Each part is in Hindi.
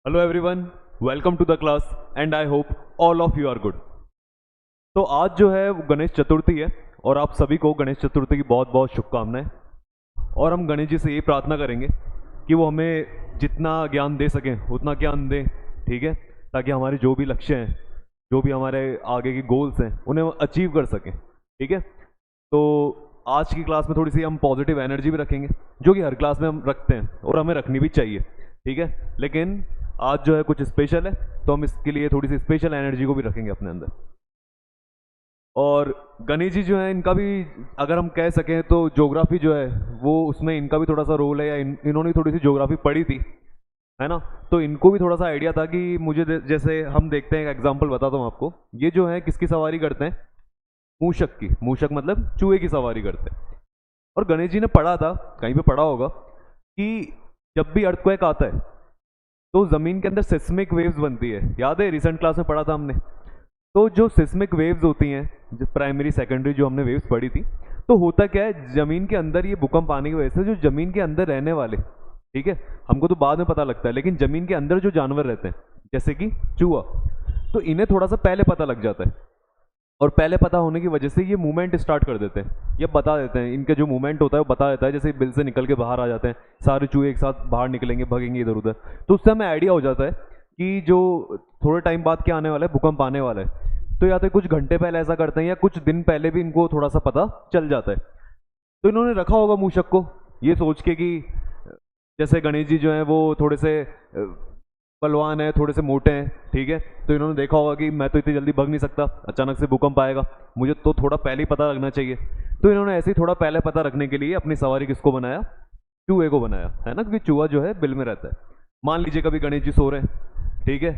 Hello everyone, welcome to the class and I hope all of you are good. तो आज जो है वो गणेश चतुर्थी है और आप सभी को गणेश चतुर्थी की बहुत बहुत शुभकामनाएं। और हम गणेश जी से यही प्रार्थना करेंगे कि वो हमें जितना ज्ञान दे सकें उतना ज्ञान दें, ठीक है, ताकि हमारे जो भी लक्ष्य हैं, जो भी हमारे आगे के गोल्स हैं, उन्हें अचीव कर सकें, ठीक है। तो आज की क्लास में थोड़ी सी हम पॉजिटिव एनर्जी भी रखेंगे, जो कि हर क्लास में हम रखते हैं और हमें रखनी भी चाहिए, ठीक है। लेकिन आज जो है कुछ स्पेशल है, तो हम इसके लिए थोड़ी सी स्पेशल एनर्जी को भी रखेंगे अपने अंदर। और गणेश जी जो है, इनका भी अगर हम कह सकें तो ज्योग्राफी जो है वो उसमें इनका भी थोड़ा सा रोल है, या इन्होंने थोड़ी सी ज्योग्राफी पढ़ी थी, है ना। तो इनको भी थोड़ा सा आइडिया था कि मुझे जैसे हम देखते हैं, एक एग्जांपल बताता हूँ आपको। ये जो है किसकी सवारी करते हैं? मूषक की। मूषक मतलब चूहे की सवारी करते हैं। और गणेश जी ने पढ़ा था, कहीं पे पढ़ा होगा, कि जब भी अर्थक्वेक आता है तो जमीन के अंदर सिस्मिक वेव्स बनती है। याद है, रिसेंट क्लास में पढ़ा था हमने। तो जो सिस्मिक वेव्स होती हैं, जो प्राइमरी सेकेंडरी जो हमने वेव्स पढ़ी थी, तो होता क्या है, जमीन के अंदर ये भूकंप आने की वजह से जो जमीन के अंदर रहने वाले, ठीक है, हमको तो बाद में पता लगता है, लेकिन जमीन के अंदर जो जानवर रहते हैं जैसे कि चूहा, तो इन्हें थोड़ा सा पहले पता लग जाता है। और पहले पता होने की वजह से ये मूवमेंट स्टार्ट कर देते हैं, ये बता देते हैं, इनका जो मूवमेंट होता है वो बता देता है। जैसे बिल से निकल के बाहर आ जाते हैं, सारे चूहे एक साथ बाहर निकलेंगे, भगेंगे इधर उधर, तो उससे हमें आइडिया हो जाता है कि जो थोड़े टाइम बाद क्या आने वाला है, भूकंप आने वाला है। तो या तो कुछ घंटे पहले ऐसा करते हैं, या कुछ दिन पहले भी इनको थोड़ा सा पता चल जाता है। तो इन्होंने रखा होगा मूषक को, ये सोच के कि जैसे गणेश जी जो हैं वो थोड़े से बलवान है, थोड़े से मोटे हैं, ठीक है। तो इन्होंने देखा होगा कि मैं तो इतनी जल्दी भग नहीं सकता, अचानक से भूकंप आएगा, मुझे तो थोड़ा पहले ही पता लगना चाहिए। तो इन्होंने ऐसे ही थोड़ा पहले पता रखने के लिए अपनी सवारी किसको बनाया? चूहे को बनाया, है ना, क्योंकि चूहा जो है बिल में रहता है। मान लीजिए कभी गणेश जी सो रहे हैं, ठीक है,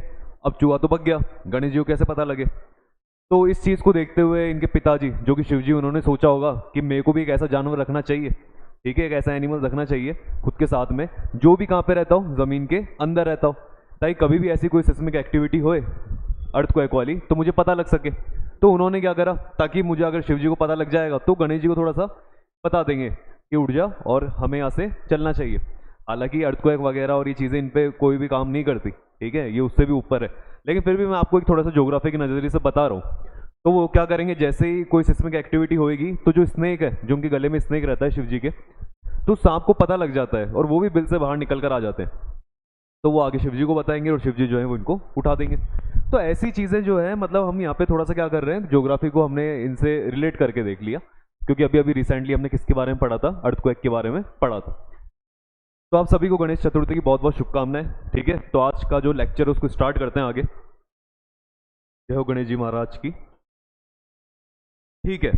अब चूहा तो भग गया, गणेश जी को कैसे पता लगे? तो इस चीज़ को देखते हुए इनके पिताजी जो कि शिव जी, उन्होंने सोचा होगा कि मेरे को भी एक ऐसा जानवर रखना चाहिए, ठीक है, एक ऐसा एनिमल रखना चाहिए खुद के साथ में, जो भी कहाँ पे रहता हो, जमीन के अंदर रहता हो, ताकि कभी भी ऐसी कोई सिस्मिक एक्टिविटी होए अर्थक्वेक वाली, तो मुझे पता लग सके। तो उन्होंने क्या करा, ताकि मुझे अगर शिव जी को पता लग जाएगा तो गणेश जी को थोड़ा सा बता देंगे कि उठ जा और हमें यहाँ से चलना चाहिए। हालांकि अर्थक्वेक वगैरह और ये चीज़ें इन पे कोई भी काम नहीं करती, ठीक है, ये उससे भी ऊपर है, लेकिन फिर भी मैं आपको एक थोड़ा सा ज्योग्राफी के नज़रिए से बता रहा हूँ। तो वो क्या करेंगे, जैसे ही कोई सिस्मिक एक्टिविटी होएगी, तो जो स्नेक है, जो उनके गले में स्नेक रहता है शिव जी के, तो सांप को पता लग जाता है और वो भी बिल से बाहर निकल कर आ जाते हैं। तो वो आगे शिव जी को बताएंगे और शिव जी जो है वो इनको उठा देंगे। तो ऐसी चीज़ें जो है, मतलब हम यहाँ पे थोड़ा सा क्या कर रहे हैं, ज्योग्राफी को हमने इनसे रिलेट करके देख लिया, क्योंकि अभी अभी रिसेंटली हमने किसके बारे में पढ़ा था? अर्थक्वेक के बारे में पढ़ा था। तो आप सभी को गणेश चतुर्थी की बहुत बहुत शुभकामनाएं, ठीक है। तो आज का जो लेक्चर है उसको स्टार्ट करते हैं आगे। जय हो गणेश जी महाराज की, ठीक है।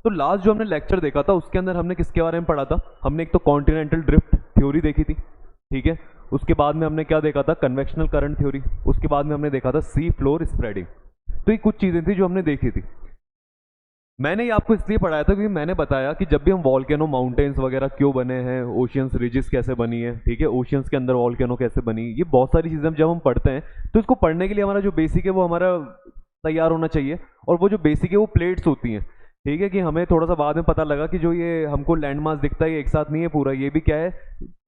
तो लास्ट जो हमने लेक्चर देखा था उसके अंदर हमने किसके बारे में पढ़ा था? हमने एक तो कॉन्टिनेंटल ड्रिफ्ट थ्योरी देखी थी, ठीक है। उसके बाद में हमने क्या देखा था? Convectional current theory. उसके बाद में हमने देखा था सी फ्लोर स्प्रेडिंग। तो ये कुछ चीज़ें थी जो हमने देखी थी। मैंने ये आपको इसलिए पढ़ाया था क्योंकि मैंने बताया कि जब भी हम वॉल्केनो माउंटेन्स वगैरह क्यों बने हैं, ओशियंस रिजिस कैसे बनी है, ठीक है, ओशियंस के अंदर वॉल्केनो कैसे बनी, ये बहुत सारी चीज़ें जब हम पढ़ते हैं तो इसको पढ़ने के लिए हमारा जो बेसिक है वो हमारा तैयार होना चाहिए। और वो जो बेसिक है वो प्लेट्स होती हैं, ठीक है, कि हमें थोड़ा सा बाद में पता लगा कि जो ये हमको लैंड मास दिखता है ये एक साथ नहीं है पूरा, ये भी क्या है,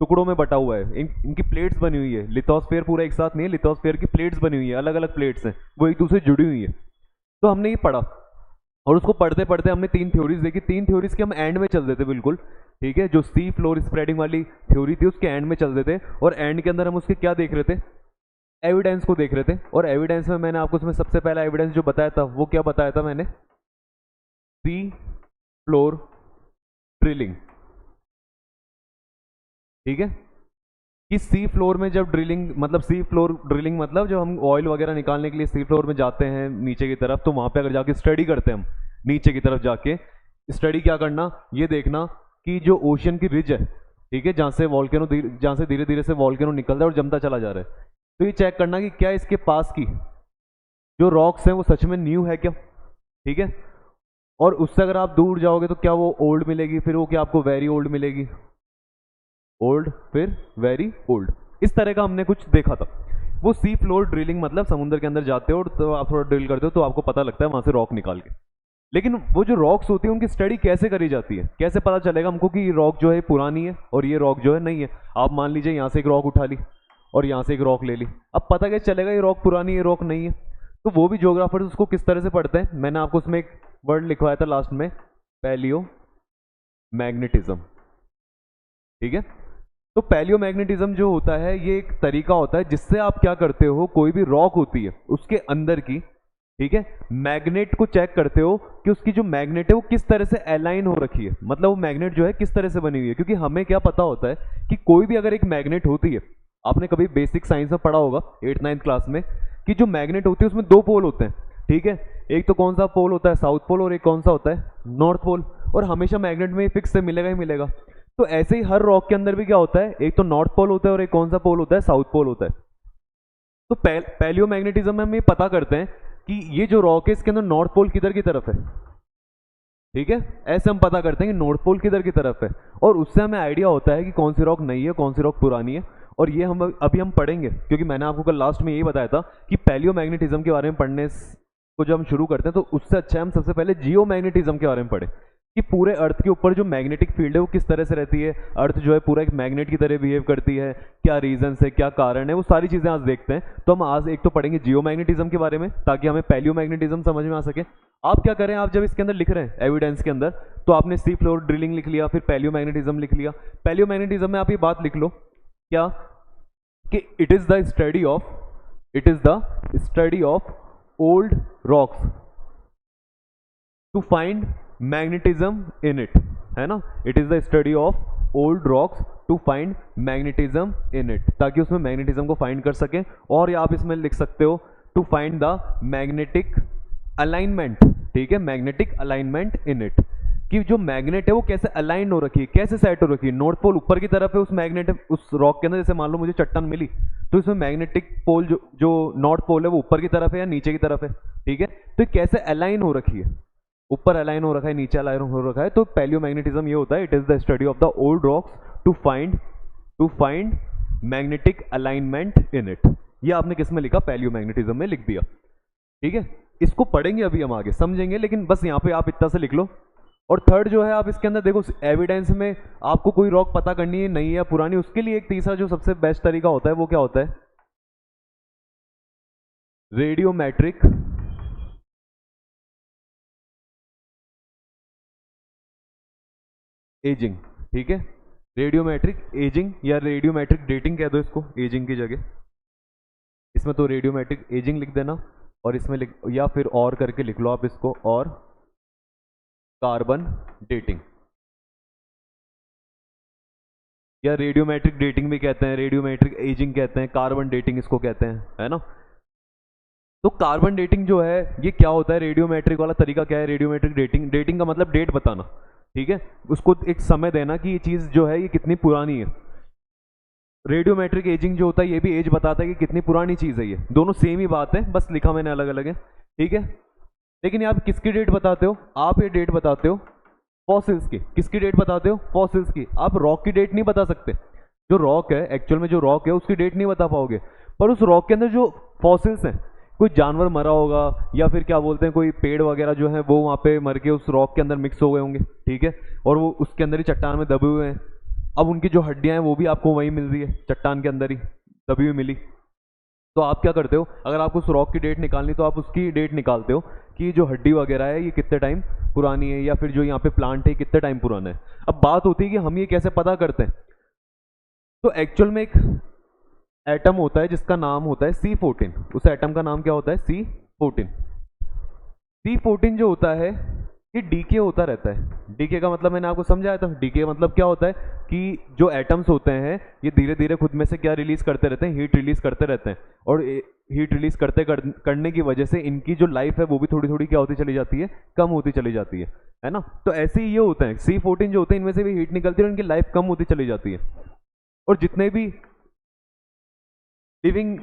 टुकड़ों में बटा हुआ है। इनकी प्लेट्स बनी हुई है, लिथोस्फेयर पूरा एक साथ नहीं है, लिथोस्फेयर की प्लेट्स बनी हुई है, अलग अलग प्लेट्स हैं, वो एक दूसरे जुड़ी हुई है। तो हमने ये पढ़ा और उसको पढ़ते पढ़ते हमने तीन थ्योरीज देखी। तीन थ्योरीज के हम एंड में चल देते बिल्कुल, ठीक है। जो सी फ्लोर स्प्रेडिंग वाली थ्योरी थी उसके एंड में चल देते, और एंड के अंदर हम उसके क्या देख रहे थे? एविडेंस को देख रहे थे। और एविडेंस में मैंने आपको उसमें सबसे पहला एविडेंस जो बताया था वो क्या बताया था मैंने? सी फ्लोर ड्रिलिंग, ठीक है, कि सी फ्लोर में जब ड्रिलिंग, मतलब सी फ्लोर ड्रिलिंग मतलब जब हम ऑयल वगैरह निकालने के लिए सी फ्लोर में जाते हैं नीचे की तरफ, तो वहां पे अगर जाके स्टडी करते हैं हम, नीचे की तरफ जाके स्टडी क्या करना, ये देखना कि जो ओशियन की रिज है, ठीक है, जहाँ से वॉल्केनो, जहाँ से धीरे धीरे से वॉल्केनो निकलता है और जमता चला जा रहा है, तो ये चेक करना कि क्या इसके पास की जो रॉक्स हैं वो सच में न्यू है क्या, ठीक है। और उससे अगर आप दूर जाओगे तो क्या वो ओल्ड मिलेगी, फिर वो क्या आपको वेरी ओल्ड मिलेगी, ओल्ड फिर वेरी ओल्ड, इस तरह का हमने कुछ देखा था। वो सी फ्लोर ड्रिलिंग मतलब समुद्र के अंदर जाते हो और तो आप थोड़ा ड्रिल करते हो तो आपको पता लगता है वहां से रॉक निकाल के। लेकिन वो जो रॉक्स होती है उनकी स्टडी कैसे करी जाती है? कैसे पता चलेगा हमको कि रॉक जो है पुरानी है और ये रॉक जो है नहीं है? आप मान लीजिए यहाँ से एक रॉक उठा ली और यहाँ से एक रॉक ले ली, अब पता क्या चलेगा ये रॉक पुरानी है, ये रॉक नहीं है। तो वो भी ज्योग्राफर्स उसको किस तरह से पढ़ते हैं, मैंने आपको उसमें एक वर्ड लिखवाया था लास्ट में, पैलियो मैग्नेटिज्म। ठीक है, तो पैलियो मैग्नेटिज्म जो होता है ये एक तरीका होता है जिससे आप क्या करते हो, कोई भी रॉक होती है उसके अंदर की, ठीक है, मैग्नेट को चेक करते हो कि उसकी जो मैग्नेट है वो किस तरह से अलाइन हो रखी है, मतलब वो मैग्नेट जो है किस तरह से बनी हुई है। क्योंकि हमें क्या पता होता है कि कोई भी अगर एक मैग्नेट होती है, आपने कभी बेसिक साइंस में पढ़ा होगा 8th-9th क्लास में, कि जो मैग्नेट होती है उसमें दो पोल होते हैं। ठीक है, एक तो कौन सा पोल होता है, साउथ पोल, और एक कौन सा होता है, नॉर्थ पोल। और हमेशा मैग्नेट में फिक्स से मिलेगा ही मिलेगा। तो ऐसे ही हर रॉक के अंदर भी क्या होता है, एक तो नॉर्थ पोल होता है और एक कौन सा पोल होता है, साउथ पोल होता है। तो पैलियो मैग्नेटिज्म में हम ये पता करते हैं कि ये जो रॉक है इसके अंदर नॉर्थ पोल किधर की तरफ है। ठीक है, ऐसे हम पता करते हैं कि नॉर्थ पोल किधर की तरफ है, और उससे हमें आइडिया होता है कि कौन सी रॉक नई है, कौन सी रॉक पुरानी है। और ये हम अभी हम पढ़ेंगे, क्योंकि मैंने आपको कल लास्ट में यही बताया था कि पैलियो मैग्नेटिज्म के बारे में पढ़ने को जब हम शुरू करते हैं तो उससे अच्छा हम सबसे पहले जियो मैग्नेटिज्म के बारे में पढ़ें, कि पूरे अर्थ के ऊपर जो मैग्नेटिक फील्ड है वो किस तरह से रहती है, अर्थ जो है पूरा एक मैग्नेट की तरह बिहेव करती है, क्या रीजन है, क्या कारण है, वो सारी चीजें आज देखते हैं। तो हम आज एक तो पढ़ेंगे जियो मैग्नेटिज्म के बारे में, ताकि हमें पैलियो मैग्नेटिज्म समझ में आ सके। आप क्या करें, आप जब इसके अंदर लिख रहे हैं एविडेंस के अंदर, तो आपने सी फ्लोर ड्रिलिंग लिख लिया, फिर पैलियो मैग्नेटिज्म लिख लिया। पैलियो मैग्नेटिज्म में आप ये बात लिख लो क्या, कि it is the study of old rocks to find magnetism in it, है ना। It is the study of old rocks to find magnetism in it, ताकि उसमें मैग्नेटिज्म को फाइंड कर सकें। और या आप इसमें लिख सकते हो to find the magnetic alignment. ठीक है, मैग्नेटिक अलाइनमेंट इन इट, कि जो मैग्नेट है वो कैसे अलाइन हो रखी है, कैसे सेट हो रखी है। नॉर्थ पोल ऊपर की तरफ है उस मैग्नेट, उस रॉक के अंदर, जैसे मान लो मुझे चट्टान मिली तो इसमें मैग्नेटिक पोल जो नॉर्थ पोल है वो ऊपर की तरफ है या नीचे की तरफ है। ठीक है, तो ये कैसे अलाइन हो रखी है, ऊपर अलाइन हो रखा है, नीचे अलाइन हो रखा है। तो पैलियो मैग्नेटिज्म ये होता है, it is the study of the old rocks to find magnetic alignment in it. ये आपने किस में लिखा, पैलियो मैग्नेटिज्म में लिख दिया। ठीक है, इसको पढ़ेंगे अभी हम आगे समझेंगे, लेकिन बस यहाँ पे आप इतना से लिख लो। और थर्ड जो है, आप इसके अंदर देखो एविडेंस में आपको कोई रॉक पता करनी है नई या पुरानी, उसके लिए एक तीसरा जो सबसे बेस्ट तरीका होता है वो क्या होता है, रेडियोमेट्रिक एजिंग। ठीक है, रेडियोमेट्रिक एजिंग या रेडियोमेट्रिक डेटिंग कह दो इसको, एजिंग की जगह। इसमें तो रेडियोमेट्रिक एजिंग लिख देना, और इसमें लिख, या फिर और करके लिख लो आप इसको, और कार्बन डेटिंग, या रेडियोमेट्रिक डेटिंग भी कहते हैं, रेडियोमेट्रिक एजिंग कहते हैं, कार्बन डेटिंग इसको कहते हैं, है ना। तो कार्बन डेटिंग जो है ये क्या होता है, रेडियोमेट्रिक वाला तरीका क्या है, रेडियोमेट्रिक डेटिंग का मतलब डेट बताना। ठीक है, उसको एक समय देना कि ये चीज़ जो है ये कितनी पुरानी है। रेडियोमेट्रिक एजिंग जो होता है ये भी एज बताता है कि कितनी पुरानी चीज़ है। ये दोनों सेम ही बात है, बस लिखा मैंने अलग अलग है। ठीक है, लेकिन आप किसकी डेट बताते हो, आप ये डेट बताते हो फॉसिल्स की। किसकी डेट बताते हो, फॉसिल्स की। आप रॉक की डेट नहीं बता सकते, जो रॉक है एक्चुअल में, जो रॉक है उसकी डेट नहीं बता पाओगे, पर उस रॉक के अंदर जो फॉसिल्स हैं, कोई जानवर मरा होगा, या फिर क्या बोलते हैं कोई पेड़ वगैरह जो है वो वहाँ पे मर के उस रॉक के अंदर मिक्स हो गए होंगे। ठीक है, और वो उसके अंदर ही चट्टान में दबे हुए हैं। अब उनकी जो हड्डियां हैं वो भी आपको वहीं मिल रही है, चट्टान के अंदर ही दबी हुई मिली। तो आप क्या करते हो, अगर आपको उस रॉक की डेट निकालनी तो आप उसकी डेट निकालते हो कि जो हड्डी वगैरह है ये कितने टाइम पुरानी है, या फिर जो यहाँ पे प्लांट है कितने टाइम पुराना है। अब बात होती है कि हम ये कैसे पता करते हैं। तो एक्चुअल में एक एटम होता है जिसका नाम होता है C14। उस एटम का नाम क्या होता है, C14। C14 जो होता है ये डीके होता रहता है। डीके का मतलब मैंने आपको समझाया था, डीके मतलब क्या होता है कि जो एटम्स होते हैं ये धीरे धीरे खुद में से क्या रिलीज करते रहते हैं, हीट रिलीज करते रहते हैं, और हीट रिलीज करने की वजह से इनकी जो लाइफ है वो भी थोड़ी थोड़ी क्या होती चली जाती है, कम होती चली जाती है ना। तो ऐसे ही ये होता है, C14 जो होते हैं इनमें से भी हीट निकलती है और इनकी लाइफ कम होती चली जाती है। और जितने भी लिविंग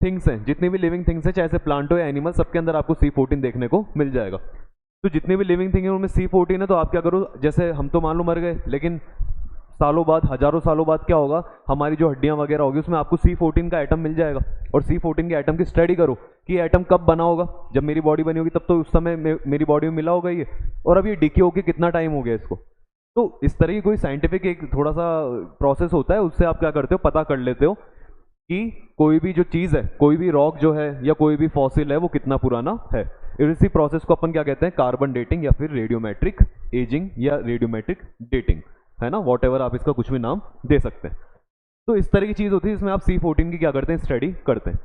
थिंग्स हैं, जितनी भी लिविंग थिंग्स हैं, चाहे से प्लांट हो या एनिमल, सबके अंदर आपको C14 देखने को मिल जाएगा। तो जितनी भी लिविंग थिंग है उनमें C14 है। तो आप क्या करो, जैसे हम तो मान लो मर गए, लेकिन सालों बाद, हजारों सालों बाद क्या होगा, हमारी जो हड्डियां वगैरह होगी उसमें आपको C14 का एटम मिल जाएगा। और C14 के एटम की स्टडी करो कि ये एटम कब बना होगा, जब मेरी बॉडी बनी होगी तब तो उस समय मेरी बॉडी में मिला होगा ये, और अब ये डिके होके कितना टाइम हो गया इसको। तो इस तरह की कोई साइंटिफिक एक थोड़ा सा प्रोसेस होता है, उससे आप क्या करते हो, पता कर लेते हो कि कोई भी जो चीज़ है, कोई भी रॉक जो है या कोई भी फॉसिल है वो कितना पुराना है। इसी प्रोसेस को अपन क्या कहते हैं, कार्बन डेटिंग या फिर रेडियोमेट्रिक एजिंग या रेडियोमेट्रिक डेटिंग, है ना, वॉट आप इसका कुछ भी नाम दे सकते हैं। तो इस तरह की चीज़ होती है जिसमें आप C14 की क्या करते हैं, स्टडी करते हैं।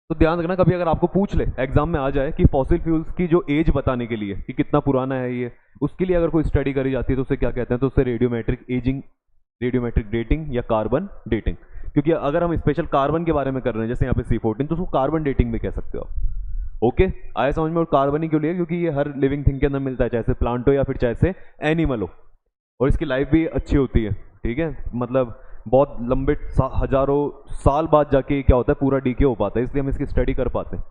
तो ध्यान रखना, कभी अगर आपको पूछ ले एग्जाम में आ जाए कि फॉसिल फ्यूल्स की जो एज बताने के लिए कि कितना पुराना है ये, उसके लिए अगर कोई स्टडी करी जाती है तो उसे क्या कहते हैं, तो उसे रेडियोमेट्रिक एजिंग, रेडियोमेट्रिक डेटिंग या कार्बन डेटिंग। क्योंकि अगर हम स्पेशल कार्बन के बारे में कर रहे हैं जैसे यहाँ पे C14, तो उसको कार्बन डेटिंग भी कह सकते हो आप। ओके, आया समझ में। और कार्बन ही क्यों लिया, क्योंकि ये हर लिविंग थिंग के अंदर मिलता है, चाहे से प्लांट हो या फिर चाहे से एनिमल हो, और इसकी लाइफ भी अच्छी होती है, ठीक है, मतलब बहुत लंबे हजारों साल बाद जाके क्या होता है, पूरा डीके हो पाता है, इसलिए हम इसकी स्टडी कर पाते हैं।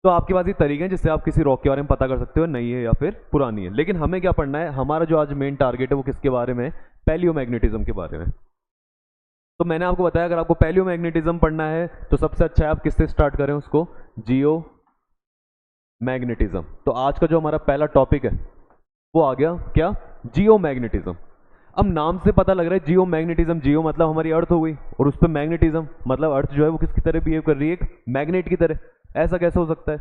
तो आपके पास ये तरीके हैं जिससे आप किसी रॉक के बारे में पता कर सकते हो नई है या फिर पुरानी है। लेकिन हमें क्या पढ़ना है, हमारा जो आज मेन टारगेट है वो किसके बारे में, पैलियोमैग्नेटिज्म के बारे में। तो मैंने आपको बताया अगर आपको पैलियोमैग्नेटिज्म पढ़ना है तो सबसे अच्छा है आप किससे स्टार्ट करें उसको, जियो मैग्नेटिज्म। तो आज का जो हमारा पहला टॉपिक है वो आ गया क्या, जियो मैग्नेटिज्म। अब नाम से पता लग रहा है जियो मैग्नेटिज्म, जियो मतलब हमारी अर्थ हो गई, और उस पर मैग्नेटिज्म मतलब अर्थ जो है वो किसकी तरह बिहेव कर रही है, एक मैग्नेट की तरह। ऐसा कैसे हो सकता है,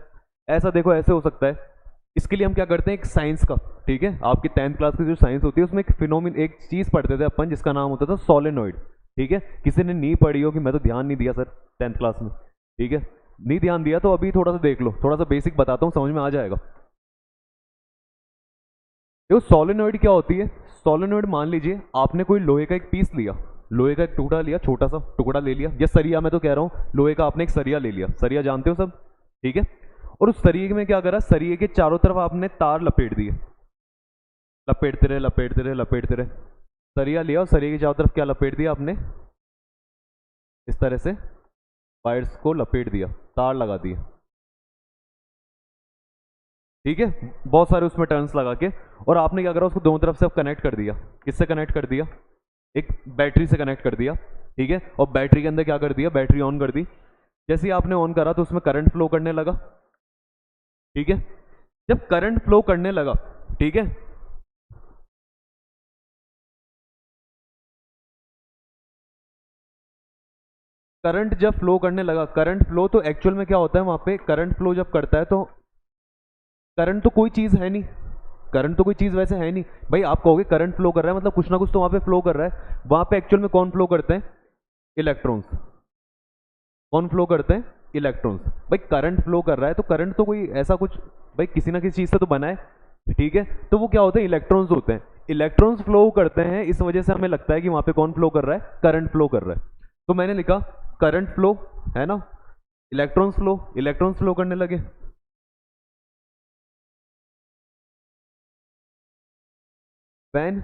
ऐसा देखो ऐसे हो सकता है। इसके लिए हम क्या करते हैं, एक साइंस का, ठीक है, आपकी 10th क्लास की जो साइंस होती है उसमें एक फिनोमिन, एक चीज पढ़ते थे अपन जिसका नाम होता था सोलेनॉइड, ठीक है। किसी ने नहीं पढ़ी हो कि मैं तो ध्यान नहीं दिया सर 10th क्लास में, ठीक है, नहीं ध्यान दिया तो अभी थोड़ा सा देख लो, थोड़ा सा बेसिक बताता हूँ, समझ में आ जाएगा। देखो सोलेनॉइड क्या होती है, सोलेनॉइड मान लीजिए आपने कोई लोहे का एक पीस लिया, लोहे का एक टुकड़ा लिया, छोटा सा टुकड़ा ले लिया, या सरिया, मैं तो कह रहा हूँ लोहे का आपने एक सरिया ले लिया, सरिया जानते हो सब, ठीक है। और उस सरिये में क्या करा, सरिये के चारों तरफ आपने तार लपेट दिए, लपेटते रहे लपेटते रहे लपेटते रहे, सरिया लिया और सरिये के चारों तरफ क्या लपेट दिया आपने, इस तरह से वायर्स को लपेट दिया, तार लगा दिए, ठीक है, बहुत सारे उसमें टर्न्स लगा के। और आपने क्या करा, उसको दोनों तरफ से अब कनेक्ट कर दिया, किससे कनेक्ट कर दिया, एक बैटरी से कनेक्ट कर दिया, ठीक है। और बैटरी के अंदर क्या कर दिया, बैटरी ऑन कर दी। जैसे ही आपने ऑन करा तो उसमें करंट फ्लो करने लगा, ठीक है। जब करंट फ्लो करने लगा, ठीक है, करंट जब फ्लो करने लगा, करंट फ्लो तो एक्चुअल में क्या होता है वहां पे, करंट फ्लो जब करता है तो करंट तो कोई चीज है नहीं, करंट तो कोई चीज वैसे है नहीं भाई। आप कहोगे करंट फ्लो कर रहा है मतलब कुछ ना कुछ तो वहां पे फ्लो कर रहा है, वहां पे एक्चुअल में कौन फ्लो करते हैं, इलेक्ट्रॉन्स। कौन फ्लो करते हैं, इलेक्ट्रॉन्स। भाई करंट फ्लो कर रहा है तो करंट तो कोई ऐसा कुछ भाई किसी ना किसी चीज से तो बना है, ठीक है। तो वो क्या होते हैं, इलेक्ट्रॉन्स होते हैं, इलेक्ट्रॉन्स फ्लो करते हैं, इस वजह से हमें लगता है कि वहां पे कौन फ्लो कर रहा है, करंट फ्लो कर रहा है। तो मैंने लिखा करंट फ्लो, है ना, इलेक्ट्रॉन्स फ्लो, इलेक्ट्रॉन्स फ्लो करने लगे। व्हेन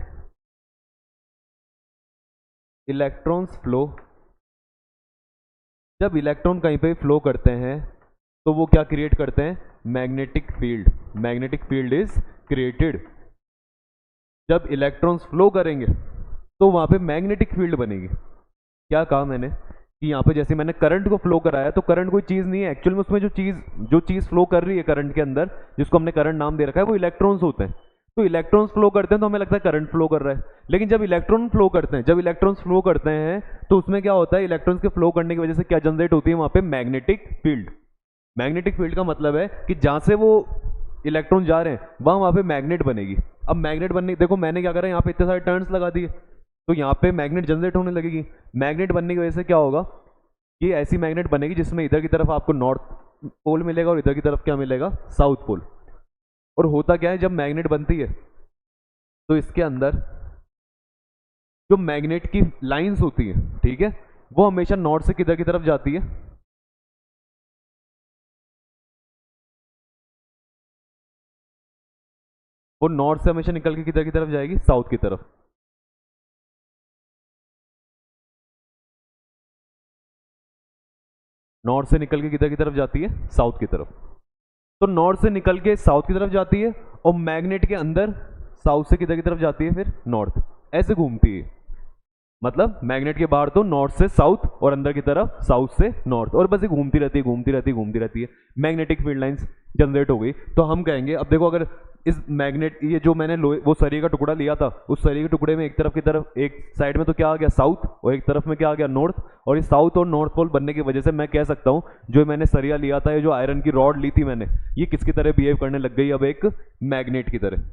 इलेक्ट्रॉन्स फ्लो, जब इलेक्ट्रॉन कहीं पे फ्लो करते हैं तो वो क्या क्रिएट करते हैं, magnetic field, magnetic field is created. जब इलेक्ट्रॉन्स फ्लो करेंगे तो वहां पे मैग्नेटिक फील्ड बनेगी। क्या कहा मैंने कि यहाँ पे जैसे मैंने करंट को फ्लो कराया तो करंट कोई चीज नहीं है एक्चुअल में, उसमें जो चीज फ्लो कर रही है करंट के अंदर, जिसको हमने करंट नाम दे रखा है, वो इलेक्ट्रॉन्स होते हैं। तो इलेक्ट्रॉन्स फ्लो करते हैं तो हमें लगता है करंट फ्लो कर रहा है, लेकिन जब इलेक्ट्रॉन फ्लो करते हैं, जब इलेक्ट्रॉन्स फ्लो करते हैं तो उसमें क्या होता है, इलेक्ट्रॉन्स के फ्लो करने की वजह से क्या जनरेट होती है वहां पे, मैग्नेटिक फील्ड। मैग्नेटिक फील्ड का मतलब है कि जहां से वो इलेक्ट्रॉन जा रहे हैं वहां पे मैग्नेट बनेगी। अब मैग्नेट बनने, देखो मैंने क्या करा, यहाँ पे इतने सारे टर्न्स लगा दिए तो यहाँ पे मैग्नेट जनरेट होने लगेगी। मैग्नेट बनने की वजह से क्या होगा, ये ऐसी मैग्नेट बनेगी जिसमें इधर की तरफ आपको नॉर्थ पोल मिलेगा और इधर की तरफ क्या मिलेगा, साउथ पोल। और होता क्या है, जब मैग्नेट बनती है तो इसके अंदर जो मैग्नेट की लाइंस होती है, ठीक है, वो हमेशा नॉर्थ से किधर की तरफ जाती है, वो नॉर्थ से हमेशा निकल के किधर की तरफ जाएगी, साउथ की तरफ। नॉर्थ से निकल के किधर की तरफ जाती है, साउथ की तरफ। तो नॉर्थ से निकल के साउथ की तरफ जाती है और मैग्नेट के अंदर साउथ से किधर की तरफ जाती है, फिर नॉर्थ, ऐसे घूमती है। मतलब मैग्नेट के बाहर तो नॉर्थ से साउथ और अंदर की तरफ साउथ से नॉर्थ, और बस ये घूमती रहती है घूमती रहती है घूमती रहती है, मैग्नेटिक फील्ड लाइंस जनरेट हो गई। तो हम कहेंगे, अब देखो अगर इस मैग्नेट, ये जो मैंने वो सरिये का टुकड़ा लिया था, उस सरिये के टुकड़े में एक तरफ की तरफ, एक साइड में तो क्या आ गया साउथ, और एक तरफ में क्या आ गया नॉर्थ। और इस साउथ और नॉर्थ पोल बनने की वजह से मैं कह सकता हूं जो मैंने सरिया लिया था, ये जो आयरन की रॉड ली थी मैंने, ये किसकी तरह बिहेव करने लग गई अब, एक मैग्नेट की तरह।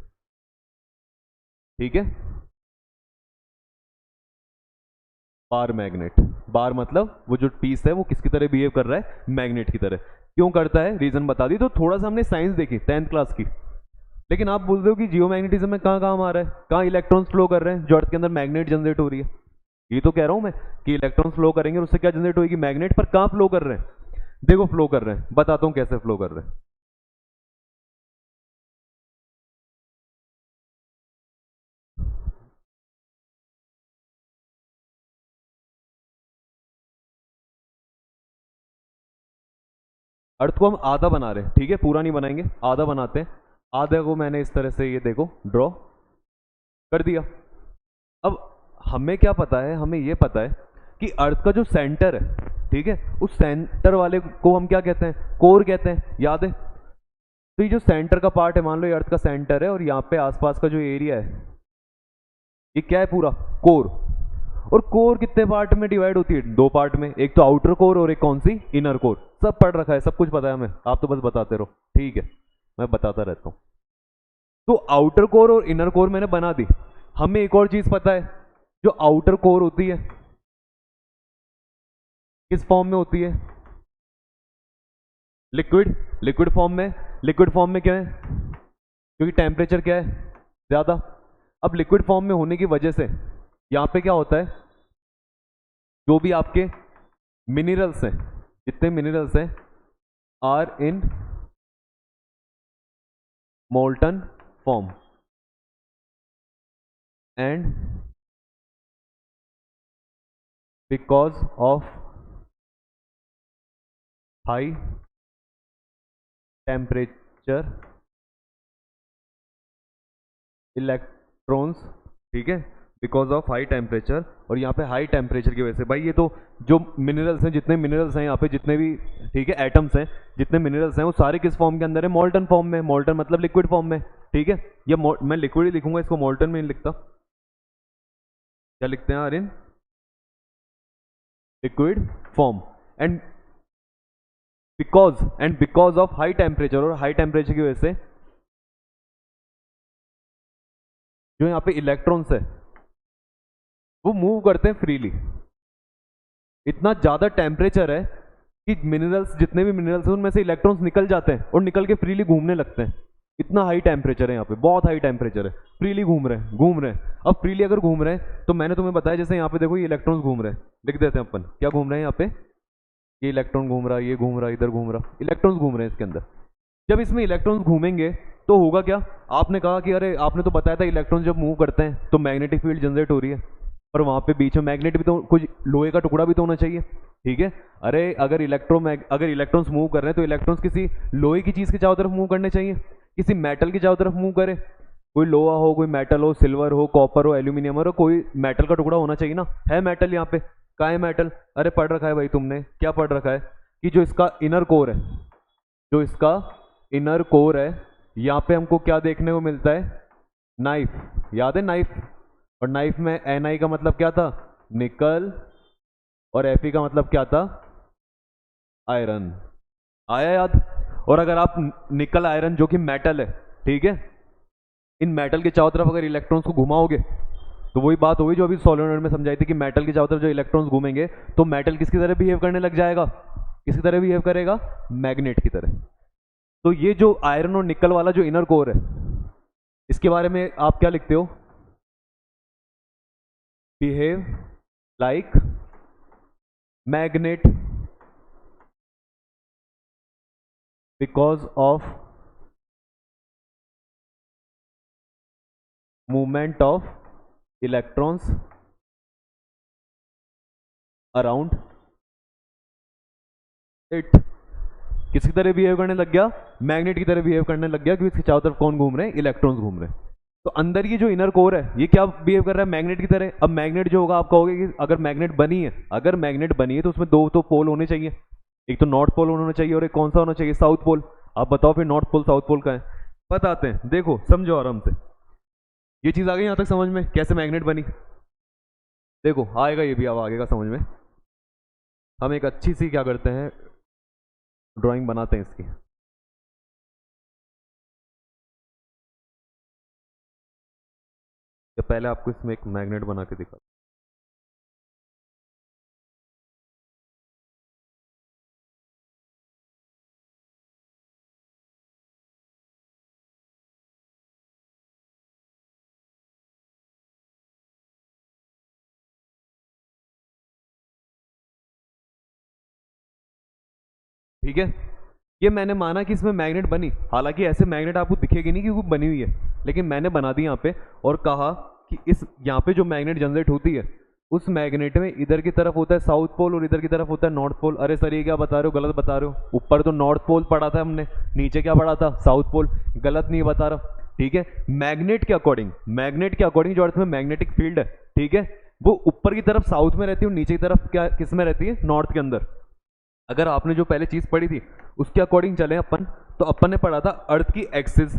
ठीक है, बार मैग्नेट, बार मतलब वो जो पीस है वो किसकी तरह बिहेव कर रहा है, मैग्नेट की तरह। क्यों करता है, रीजन बता दी। तो थोड़ा सा हमने साइंस देखी 10th क्लास की, लेकिन आप बोलते हो कि जियोमैग्नेटिज्म में कहाँ काम आ रहा है, कहाँ इलेक्ट्रॉन्स फ्लो कर रहे हैं जो अर्थ के अंदर मैग्नेट जनरेट हो रही है। ये तो कह रहा हूं मैं कि इलेक्ट्रॉन्स फ्लो करेंगे और उससे क्या जनरेट होगी, मैग्नेट। पर कहाँ फ्लो कर रहे हैं, देखो फ्लो कर रहे हैं, बताता हूं कैसे फ्लो कर रहे हैं। अर्थ को हम आधा बना रहे हैं, ठीक है, पूरा नहीं बनाएंगे, आधा बनाते हैं। आधे को मैंने इस तरह से, ये देखो ड्रॉ कर दिया। अब हमें क्या पता है, हमें ये पता है कि अर्थ का जो सेंटर है, ठीक है, उस सेंटर वाले को हम क्या कहते हैं, कोर कहते हैं, याद है। तो ये जो सेंटर का पार्ट है, मान लो ये अर्थ का सेंटर है, और यहाँ पे आसपास का जो एरिया है ये क्या है, पूरा कोर। और कोर कितने पार्ट में डिवाइड होती है, दो पार्ट में, एक तो आउटर कोर और एक कौन सी, इनर कोर। सब पढ़ रखा है, सब कुछ पता है हमें, आप तो बस बताते रहो, ठीक है, मैं बताता रहता हूं। तो आउटर कोर और इनर कोर मैंने बना दी। हमें एक और चीज पता है, जो आउटर कोर होती है किस फॉर्म में होती है, लिक्विड, लिक्विड फॉर्म में। लिक्विड फॉर्म में क्या है, क्योंकि टेम्परेचर क्या है, ज्यादा। अब लिक्विड फॉर्म में होने की वजह से यहां पे क्या होता है, जो भी आपके मिनरल्स हैं, जितने मिनरल्स हैं, are in molten form and because of high temperature electrons, ठीक है, बिकॉज ऑफ हाई टेम्परेचर। और यहाँ पे हाई टेम्परेचर की वजह से, भाई ये तो जो मिनरल्स हैं, जितने मिनरल्स हैं यहाँ पे, जितने भी, ठीक है, एटम्स हैं, जितने मिनरल्स हैं, वो सारे किस फॉर्म के अंदर है, मोल्टन फॉर्म में। मोल्टन मतलब लिक्विड फॉर्म में, ठीक है। ये मैं लिक्विड ही लिखूंगा, इसको मोल्टन में नहीं लिखता। क्या लिखते हैं, iron, liquid form. And because of high temperature, और हाई टेम्परेचर की वजह से जो यहाँ पे इलेक्ट्रॉन्स है वो मूव करते हैं फ्रीली। इतना ज्यादा टेम्परेचर है कि मिनरल्स, जितने भी मिनरल्स हैं, उनमें से इलेक्ट्रॉन्स निकल जाते हैं और निकल के फ्रीली घूमने लगते हैं। इतना हाई टेम्परेचर है यहाँ पे, बहुत हाई टेम्परेचर है, फ्रीली घूम रहे हैं, घूम रहे हैं। अब फ्रीली अगर घूम रहे हैं तो मैंने तुम्हें बताया, जैसे यहाँ पे देखो ये इलेक्ट्रॉन्स घूम रहे हैं, लिख देते हैं अपन, क्या घूम रहे हैं यहाँ पे, ये इलेक्ट्रॉन घूम रहा है, ये घूम रहा है, इधर घूम रहा, इलेक्ट्रॉन्स घूम रहे हैं इसके अंदर। जब इसमें इलेक्ट्रॉन्स घूमेंगे तो होगा क्या, आपने कहा कि अरे आपने तो बताया था इलेक्ट्रॉन जब मूव करते हैं तो मैग्नेटिक फील्ड जनरेट हो रही है, पर वहां पे बीच में मैग्नेट भी तो, कुछ लोहे का टुकड़ा भी तो होना चाहिए, ठीक है। अरे अगर इलेक्ट्रॉन्स मूव कर रहे हैं तो इलेक्ट्रॉन्स किसी लोहे की चीज के चारों तरफ मूव करने चाहिए, किसी मेटल की चारों तरफ मूव करे। कोई लोहा हो, कोई मेटल हो, सिल्वर हो, कॉपर हो, एल्यूमिनियम हो, कोई मेटल का टुकड़ा होना चाहिए ना। है मेटल यहाँ पे, का है मेटल, अरे पढ़ रखा है भाई तुमने, क्या पढ़ रखा है कि जो इसका इनर कोर है, जो इसका इनर कोर है, यहाँ पे हमको क्या देखने को मिलता है, नाइफ, याद है नाइफ। और नाइफ में Ni का मतलब क्या था, निकल, और Fe का मतलब क्या था, आयरन। आया याद। और अगर आप निकल आयरन जो कि मेटल है, ठीक है, इन मेटल के चारों तरफ अगर इलेक्ट्रॉन्स को घुमाओगे तो वही बात होगी जो अभी सोलेनॉइड में समझाई थी कि मेटल के चारों तरफ जो इलेक्ट्रॉन्स घूमेंगे तो मेटल किसकी तरह बिहेव करने लग जाएगा, किसकी तरह बिहेव करेगा, मैग्नेट की तरह। तो ये जो आयरन और निकल वाला जो इनर कोर है, इसके बारे में आप क्या लिखते हो, behave like magnet because of movement of electrons around it. किसकी तरह बिहेव करने लग गया, मैग्नेट की तरह बिहेव करने लग गया, क्योंकि इसके चारों तरफ कौन घूम रहे हैं, इलेक्ट्रॉन्स घूम रहे हैं। तो अंदर ये जो इनर कोर है ये क्या बिहेव कर रहा है, मैग्नेट की तरह। अब मैग्नेट जो होगा, आप कहोगे कि अगर मैग्नेट बनी है, अगर मैग्नेट बनी है तो उसमें दो तो पोल होने चाहिए, एक तो नॉर्थ पोल होना चाहिए और एक कौन सा होना चाहिए, साउथ पोल। आप बताओ फिर नॉर्थ पोल साउथ पोल का है, बताते हैं, देखो समझो आराम से। ये चीज आ गई यहां तक समझ में, कैसे मैग्नेट बनी? देखो आएगा, ये भी अब आगेगा समझ में। हम एक अच्छी सी क्या करते हैं, ड्राइंग बनाते हैं इसकी। तो पहले आपको इसमें एक मैग्नेट बना के दिखा। ठीक है, ये मैंने माना कि इसमें मैग्नेट बनी, हालांकि ऐसे मैग्नेट आपको दिखेगी नहीं क्योंकि बनी हुई है, लेकिन मैंने बना दी यहाँ पे और कहा कि इस यहाँ पे जो मैग्नेट जनरेट होती है उस मैग्नेट में इधर की तरफ होता है साउथ पोल और इधर की तरफ होता है नॉर्थ पोल। अरे सर ये क्या बता रहे हो, गलत बता रहे हो। ऊपर तो नॉर्थ पोल पढ़ा था हमने, नीचे क्या पढ़ा था, साउथ पोल। गलत नहीं बता रहा, ठीक है। मैग्नेट के अकॉर्डिंग, मैग्नेट के अकॉर्डिंग जो अर्थ में मैग्नेटिक फील्ड है, ठीक है, वो ऊपर की तरफ साउथ में रहती है और नीचे की तरफ क्या किस में रहती है, नॉर्थ के अंदर। अगर आपने जो पहले चीज पढ़ी थी उसके अकॉर्डिंग चले अपन, तो अपन ने पढ़ा था अर्थ की एक्सिस।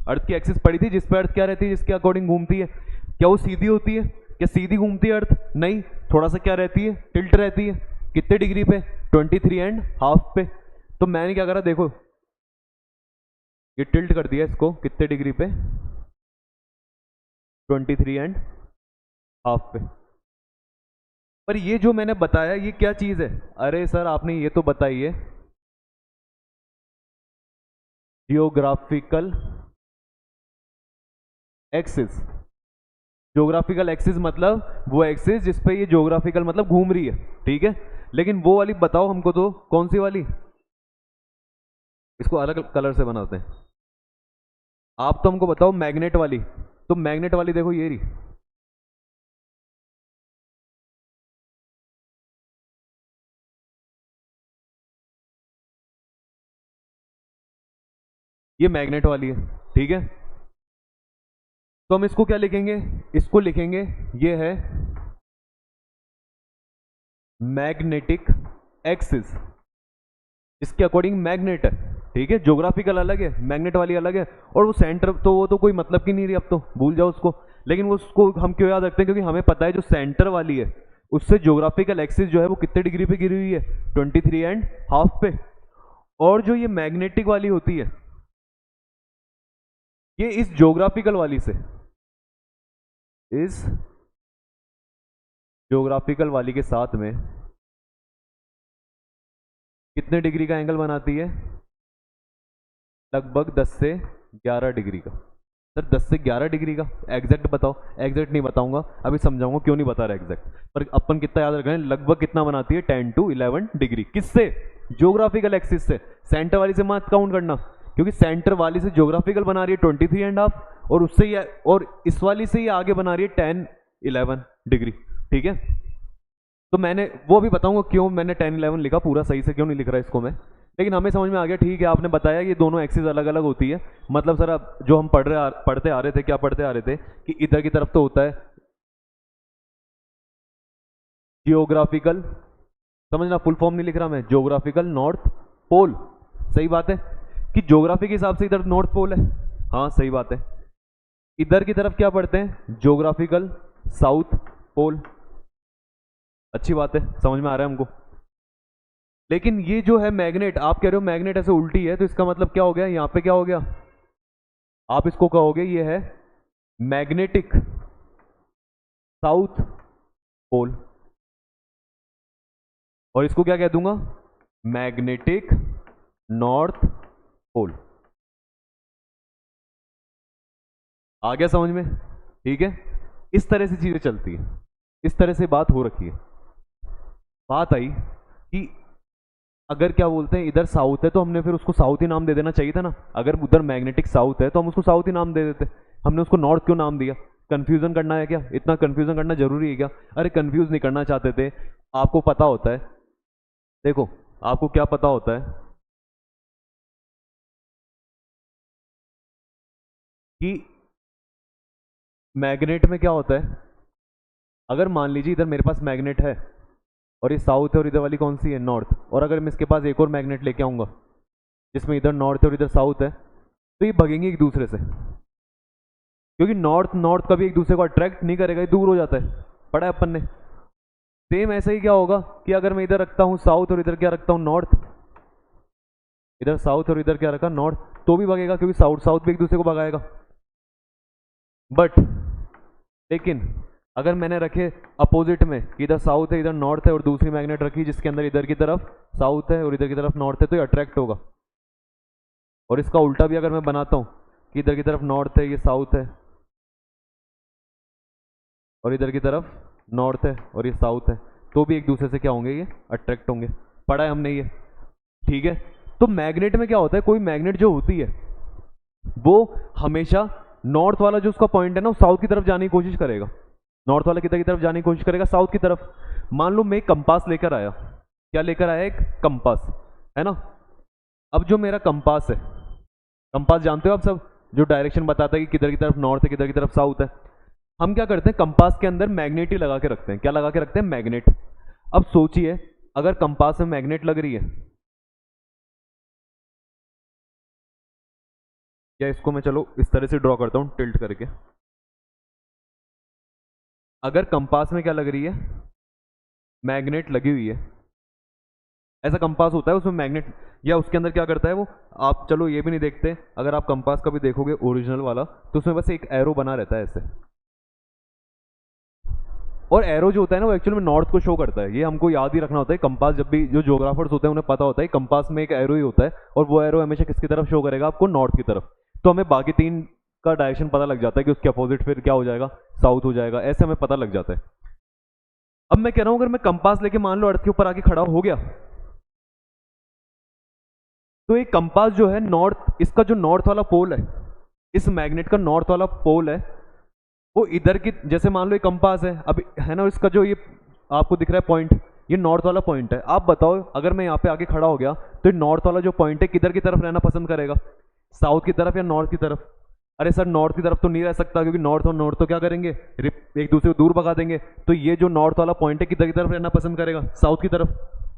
अर्थ की एक्सिस पढ़ी थी जिस पे अर्थ क्या रहती है, जिसके अकॉर्डिंग घूमती है। क्या वो सीधी होती है? क्या सीधी घूमती है अर्थ? नहीं, थोड़ा सा क्या रहती है, टिल्ट रहती है। कितने डिग्री पे? 23.5 पे। तो मैंने क्या करा, देखो ये टिल्ट कर दिया इसको, कितने डिग्री पे, 23.5 पे। पर ये जो मैंने बताया ये क्या चीज है? अरे सर आपने ये तो बताई है, जियोग्राफिकल एक्सिस। ज्योग्राफिकल एक्सिस मतलब वो एक्सिस जिस पे ये ज्योग्राफिकल मतलब घूम रही है, ठीक है। लेकिन वो वाली बताओ हमको, तो कौन सी वाली? इसको अलग कलर से बनाते हैं। आप तो हमको बताओ मैग्नेट वाली। तो मैग्नेट वाली देखो ये रही, ये मैग्नेट वाली है, ठीक है। तो हम इसको क्या लिखेंगे, इसको लिखेंगे ये है मैग्नेटिक एक्सिस, इसके अकॉर्डिंग मैग्नेट है, ठीक है। ज्योग्राफिकल अलग है, मैग्नेट वाली अलग है। और वो सेंटर तो वो तो कोई मतलब की नहीं रही, अब तो भूल जाओ उसको। लेकिन वो उसको हम क्यों याद रखते हैं, क्योंकि हमें पता है जो सेंटर वाली है उससे ज्योग्राफिकल एक्सिस जो है वो कितने डिग्री पे गिरी हुई है, 23.5 पे। और जो ये मैग्नेटिक वाली होती है ये इस ज्योग्राफिकल वाली से, इस ज्योग्राफिकल वाली के साथ में कितने डिग्री का एंगल बनाती है? लगभग 10 से 11 डिग्री का। सर 10 से 11 डिग्री का एग्जैक्ट बताओ। एग्जैक्ट नहीं बताऊंगा, अभी समझाऊंगा क्यों नहीं बता रहा एग्जैक्ट। पर अपन कितना याद रख रहे हैं, लगभग कितना बनाती है, 10 to 11 डिग्री। किससे? ज्योग्राफिकल एक्सिस से। सेंटर वाली से मत काउंट करना, क्योंकि सेंटर वाली से ज्योग्राफिकल बना रही है 23.5 और उससे ये और इस वाली से ये आगे बना रही है 10-11 डिग्री, ठीक है। तो मैंने वो भी बताऊंगा क्यों मैंने 10-11 लिखा, पूरा सही से क्यों नहीं लिख रहा इसको मैं। लेकिन हमें समझ में आ गया, ठीक है। आपने बताया ये दोनों एक्सिस अलग अलग होती है, मतलब सर अब जो हम पढ़ते आ रहे थे, क्या पढ़ते आ रहे थे कि इधर की तरफ तो होता है जियोग्राफिकल, समझना फुल फॉर्म नहीं लिख रहा मैं, जियोग्राफिकल नॉर्थ पोल। सही बात है कि ज्योग्राफी के हिसाब से इधर नॉर्थ पोल है, हाँ सही बात है। इधर की तरफ क्या पढ़ते हैं, ज्योग्राफिकल साउथ पोल। अच्छी बात है, समझ में आ रहा है हमको। लेकिन ये जो है मैग्नेट, आप कह रहे हो मैग्नेट ऐसे उल्टी है, तो इसका मतलब क्या हो गया, यहां पे क्या हो गया, आप इसको कहोगे ये है मैग्नेटिक साउथ पोल, और इसको क्या कह दूंगा, मैग्नेटिक नॉर्थ पोल। आ गया समझ में, ठीक है। इस तरह से चीजें चलती है, इस तरह से बात हो रखी है। बात आई कि अगर क्या बोलते हैं इधर साउथ है तो हमने फिर उसको साउथ ही नाम दे देना चाहिए था ना। अगर उधर मैग्नेटिक साउथ है तो हम उसको साउथ ही नाम दे देते, हमने उसको नॉर्थ क्यों नाम दिया? कंफ्यूजन करना है क्या? इतना कंफ्यूजन करना जरूरी है क्या? अरे कंफ्यूज नहीं करना चाहते थे, आपको पता होता है। देखो आपको क्या पता होता है कि मैग्नेट में क्या होता है। अगर मान लीजिए इधर मेरे पास मैग्नेट है और ये साउथ है और इधर वाली कौन सी है, नॉर्थ, और अगर मैं इसके पास एक और मैग्नेट लेके आऊंगा जिसमें इधर नॉर्थ है और इधर साउथ है, तो ये भगेंगे एक दूसरे से, क्योंकि नॉर्थ नॉर्थ कभी एक दूसरे को अट्रैक्ट नहीं करेगा, ये दूर हो जाता है, पढ़ा है अपन ने। सेम ऐसा ही क्या होगा कि अगर मैं इधर रखता हूँ साउथ और इधर क्या रखता हूँ नॉर्थ, इधर साउथ और इधर क्या रखा नॉर्थ, तो भी भगेगा, क्योंकि साउथ साउथ भी एक दूसरे को भगाएगा। बट लेकिन अगर मैंने रखे अपोजिट में, इधर साउथ है इधर नॉर्थ है, और दूसरी मैग्नेट रखी जिसके अंदर इधर की तरफ साउथ है और इधर की तरफ नॉर्थ है, तो ये अट्रैक्ट होगा। और इसका उल्टा भी अगर मैं बनाता हूँ कि इधर की तरफ नॉर्थ है ये साउथ है, और इधर की तरफ नॉर्थ है और ये साउथ है, तो भी एक दूसरे से क्या होंगे, ये अट्रैक्ट होंगे। पढ़ा है हमने ये, ठीक है। तो मैग्नेट में क्या होता है, कोई मैग्नेट जो होती है वो हमेशा नॉर्थ वाला जो उसका पॉइंट है ना, वो साउथ की तरफ जाने की कोशिश करेगा। नॉर्थ वाला किधर की तरफ जाने की कोशिश करेगा, साउथ की तरफ। मान लो मैं एक कंपास लेकर आया, क्या लेकर आया, एक कंपास, है ना। अब जो मेरा कंपास है, कंपास जानते हो आप सब, जो डायरेक्शन बताता है कि किधर की तरफ नॉर्थ है किधर की तरफ साउथ है। हम क्या करते हैं, कंपास के अंदर मैग्नेट ही लगा के रखते हैं। क्या लगा के रखते हैं, मैग्नेट। अब सोचिए अगर कंपास में मैग्नेट लग रही है, या इसको मैं चलो इस तरह से ड्रॉ करता हूं टिल्ट करके। अगर कंपास में क्या लग रही है, मैग्नेट लगी हुई है, ऐसा कंपास होता है उसमें मैग्नेट, या उसके अंदर क्या करता है वो, आप चलो ये भी नहीं देखते, अगर आप कंपास का भी देखोगे ओरिजिनल वाला, तो उसमें बस एक एरो बना रहता है ऐसे, और एरो जो होता है ना वो एक्चुअल में नॉर्थ को शो करता है। ये हमको याद ही रखना होता है। कंपास जब भी जो ज्योग्राफर्स होते हैं उन्हें पता होता है कंपास में एक एरो ही होता है, और वो एरो हमेशा किसकी तरफ शो करेगा, आपको नॉर्थ की तरफ। तो हमें बाकी तीन का डायरेक्शन पता लग जाता है कि उसके अपोजिट फिर क्या हो जाएगा, साउथ हो जाएगा, ऐसे हमें पता लग जाता है। अब मैं कह रहा हूं अगर मैं कंपास लेके मान लो अर्थ के ऊपर आके खड़ा हो गया, तो एक कंपास जो है नॉर्थ, इसका जो नॉर्थ वाला पोल है, इस मैग्नेट का नॉर्थ वाला पोल है, वो इधर की, जैसे मान लो ये कंपास है अब, है ना, इसका जो ये आपको दिख रहा है पॉइंट, ये नॉर्थ वाला पॉइंट है। आप बताओ अगर मैं यहाँ पे आके खड़ा हो गया, तो ये नॉर्थ वाला जो पॉइंट है किधर की तरफ रहना पसंद करेगा, साउथ की तरफ या नॉर्थ की तरफ। अरे सर नॉर्थ की तरफ तो नहीं रह सकता, क्योंकि नॉर्थ और नॉर्थ तो क्या करेंगे, एक दूसरे को दूर भगा देंगे। तो ये जो नॉर्थ वाला पॉइंट है किधर की तरफ रहना पसंद करेगा, साउथ की तरफ।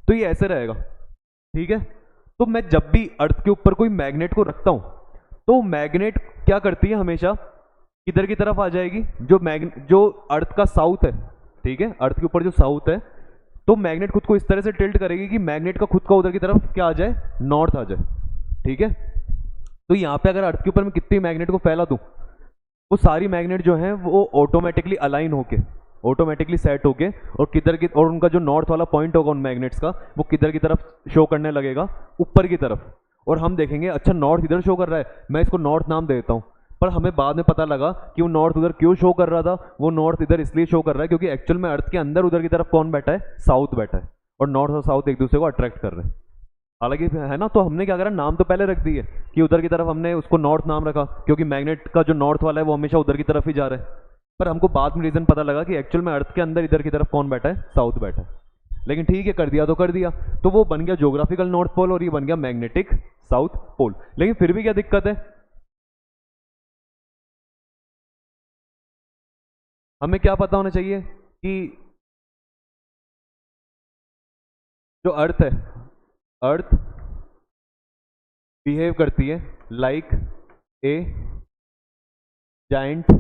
तो ये ऐसे रहेगा, ठीक है। तो मैं जब भी अर्थ के ऊपर कोई मैग्नेट को रखता हूं, तो मैग्नेट क्या करती है, हमेशा किधर की तरफ आ जाएगी, जो अर्थ का साउथ है, ठीक है, अर्थ के ऊपर जो साउथ है, तो मैग्नेट खुद को इस तरह से टिल्ट करेगी कि मैग्नेट का खुद का उधर की तरफ क्या आ जाए, नॉर्थ आ जाए, ठीक है। तो यहाँ पे अगर अर्थ के ऊपर मैं कितनी मैग्नेट को फैला दूं, वो सारी मैग्नेट जो है वो ऑटोमेटिकली अलाइन होके, ऑटोमेटिकली सेट होके, और किधर की, और उनका जो नॉर्थ वाला पॉइंट होगा उन मैग्नेट्स का, वो किधर की तरफ शो करने लगेगा, ऊपर की तरफ। और हम देखेंगे अच्छा नॉर्थ इधर शो कर रहा है, मैं इसको नॉर्थ नाम दे देता हूँ। पर हमें बाद में पता लगा कि वो नॉर्थ उधर क्यों शो कर रहा था, वो नॉर्थ इधर इसलिए शो कर रहा है क्योंकि एक्चुअल में अर्थ के अंदर उधर की तरफ कौन बैठा है, साउथ बैठा है, और नॉर्थ और साउथ एक दूसरे को अट्रैक्ट कर रहे हैं। हालांकि है ना, तो हमने क्या करा, नाम तो पहले रख दिए कि उधर की तरफ हमने उसको नॉर्थ नाम रखा, क्योंकि मैग्नेट का जो नॉर्थ वाला है वो हमेशा उधर की तरफ ही जा रहा है। पर हमको बाद में रीजन पता लगा कि एक्चुअल में अर्थ के अंदर इधर की तरफ कौन बैठा है, साउथ बैठा है। लेकिन ठीक है, कर दिया तो कर दिया, तो वो बन गया ज्योग्राफिकल नॉर्थ पोल और ये बन गया मैग्नेटिक साउथ पोल। लेकिन फिर भी क्या दिक्कत है, हमें क्या पता होना चाहिए कि जो अर्थ है, अर्थ बिहेव करती है लाइक ए जाइंट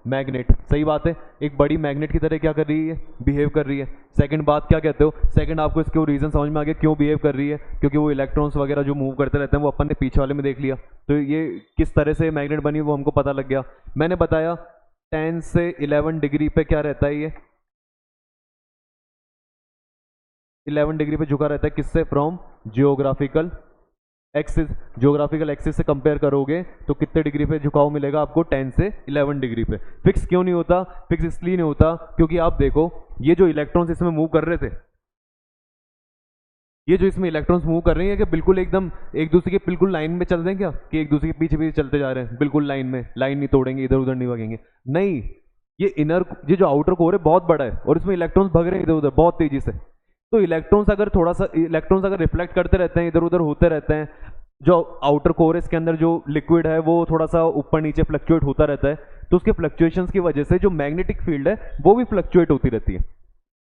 मैग्नेट। सही बात है, एक बड़ी मैग्नेट की तरह क्या कर रही है, बिहेव कर रही है। सेकंड बात क्या कहते हो, सेकंड आपको इसके रीजन समझ में आ गया क्यों बिहेव कर रही है, क्योंकि वो इलेक्ट्रॉन्स वगैरह जो मूव करते रहते हैं वो अपन ने पीछे वाले में देख लिया, तो ये किस तरह से मैग्नेट बनी वो हमको पता लग गया। मैंने बताया 10 से 11 डिग्री पे क्या रहता है, ये 11 डिग्री पे झुका रहता है, किससे, from geographical axis. Geographical axis से कंपेयर करोगे तो कितने डिग्री पे झुकाव मिलेगा आपको, 10 से 11 डिग्री पे। फिक्स क्यों नहीं होता, फिक्स इसलिए नहीं होता क्योंकि आप देखो ये जो इलेक्ट्रॉन्स इसमें मूव कर रहे थे, ये जो इसमें इलेक्ट्रॉन्स मूव कर रहे हैं कि बिल्कुल एकदम एक दूसरे के बिल्कुल लाइन में चल रहे हैं क्या, कि एक दूसरे के पीछे पीछे चलते जा रहे हैं बिल्कुल लाइन में, लाइन नहीं तोड़ेंगे, इधर उधर नहीं भागेंगे, नहीं। ये जो आउटर कोर है बहुत बड़ा है और इसमें इलेक्ट्रॉन्स भाग रहे हैं इधर उधर बहुत तेजी से। तो इलेक्ट्रॉन्स अगर रिफ्लेक्ट करते रहते हैं, इधर उधर होते रहते हैं, जो आउटर कोर है इसके अंदर जो लिक्विड है वो थोड़ा सा ऊपर नीचे फ्लक्चुएट होता रहता है, तो उसके फ्लक्चुएशंस की वजह से जो मैग्नेटिक फील्ड है वो भी फ्लक्चुएट होती रहती है।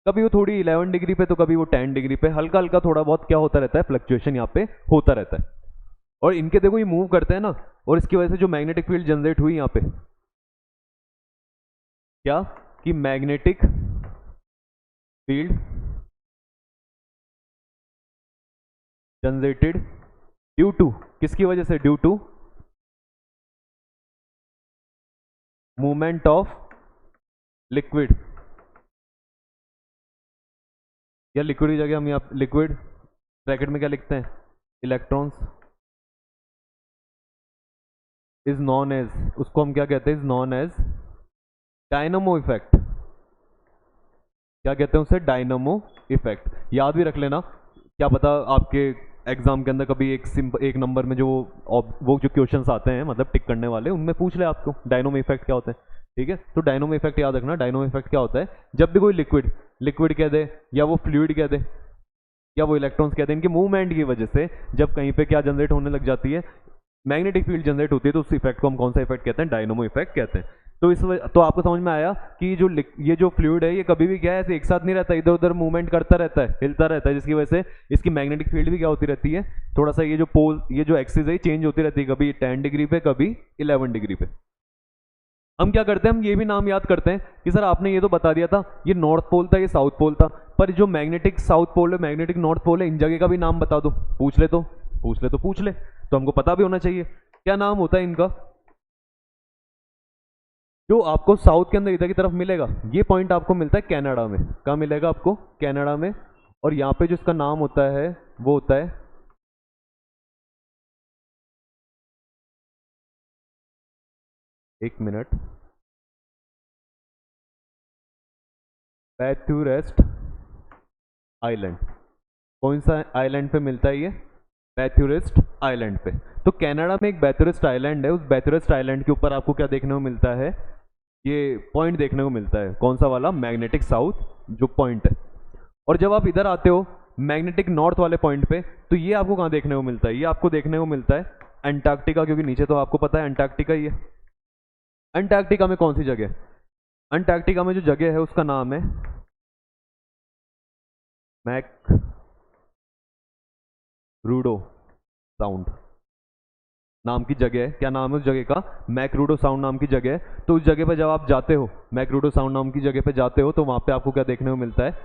कभी वो थोड़ी 11 डिग्री पे तो कभी वो 10 डिग्री पे, हल्का हल्का थोड़ा बहुत क्या होता रहता है, फ्लक्चुएशन यहाँ पे होता रहता है। और इनके देखो ये मूव करते हैं ना, और इसकी वजह से जो मैग्नेटिक फील्ड जनरेट हुई यहाँ पे, क्या कि magnetic field generated due to, किसकी वजह से, due to movement of liquid, या लिक्विड की जगह हम यहाँ लिक्विड ब्रैकेट में क्या लिखते हैं, इलेक्ट्रॉन्स, इज नॉन एज, उसको हम क्या कहते हैं, is known as dynamo effect, क्या कहते हैं उसे, डायनामो इफेक्ट। याद भी रख लेना, क्या पता आपके एग्जाम के अंदर कभी एक नंबर में जो वो जो क्वेश्चंस आते हैं मतलब टिक करने वाले, उनमें पूछ ले आपको डायनामो इफेक्ट क्या होता है। ठीक है, तो डायनामो इफेक्ट याद रखना। डायनामो इफेक्ट क्या होता है, जब भी कोई लिक्विड कह दे, या वो फ्लूइड कह दे, या वो इलेक्ट्रॉन्स कहते हैं, इनके मूवमेंट की वजह से जब कहीं पे क्या जनरेट होने लग जाती है, मैग्नेटिक फील्ड जनरेट होती है, तो उस इफेक्ट को हम कौन सा इफेक्ट कहते हैं, डायनामो इफेक्ट कहते हैं। तो आपको समझ में आया कि ये जो फ्लूइड है ये कभी भी क्या है, ऐसे एक साथ नहीं रहता, इधर उधर मूवमेंट करता रहता है, हिलता रहता है, जिसकी वजह से इसकी मैग्नेटिक फील्ड भी क्या होती रहती है, थोड़ा सा ये जो एक्सिस है चेंज होती रहती है, कभी 10 डिग्री पे, कभी 11 डिग्री पे। हम क्या करते हैं, हम ये भी नाम याद करते हैं कि सर आपने ये तो बता दिया था ये नॉर्थ पोल था, ये साउथ पोल था, पर जो मैग्नेटिक साउथ पोल है, मैग्नेटिक नॉर्थ पोल है, इन जगह का भी नाम बता दो, पूछ ले तो हमको पता भी होना चाहिए क्या नाम होता है इनका। जो आपको साउथ के अंदर इधर की तरफ मिलेगा, ये पॉइंट आपको मिलता है कनाडा में। कहाँ मिलेगा आपको, कनाडा में। और यहाँ पे जो इसका नाम होता है वो होता है, एक मिनट, बैथुरेस्ट आइलैंड। कौन सा आइलैंड पे मिलता है ये, बैथुरेस्ट आइलैंड पे। तो कनाडा में एक बैथुरेस्ट आइलैंड है, उस बैथुरेस्ट आइलैंड के ऊपर आपको क्या देखने को मिलता है, ये पॉइंट देखने को मिलता है, कौन सा वाला, मैग्नेटिक साउथ जो पॉइंट है। और जब आप इधर आते हो मैग्नेटिक नॉर्थ वाले पॉइंट पे, तो ये आपको कहाँ देखने को मिलता है, ये आपको देखने को मिलता है अंटार्कटिका, क्योंकि नीचे तो आपको पता है अंटार्कटिका ही है। अंटार्कटिका में कौन सी जगह, अंटार्कटिका में जो जगह है उसका नाम है मैकरूडो साउंड नाम की जगह है। क्या नाम है उस जगह का, मैकरूडो साउंड नाम की जगह है। तो उस जगह पे जब आप जाते हो, मैकरूडो साउंड नाम की जगह पे जाते हो, तो वहां पे आपको क्या देखने को मिलता है,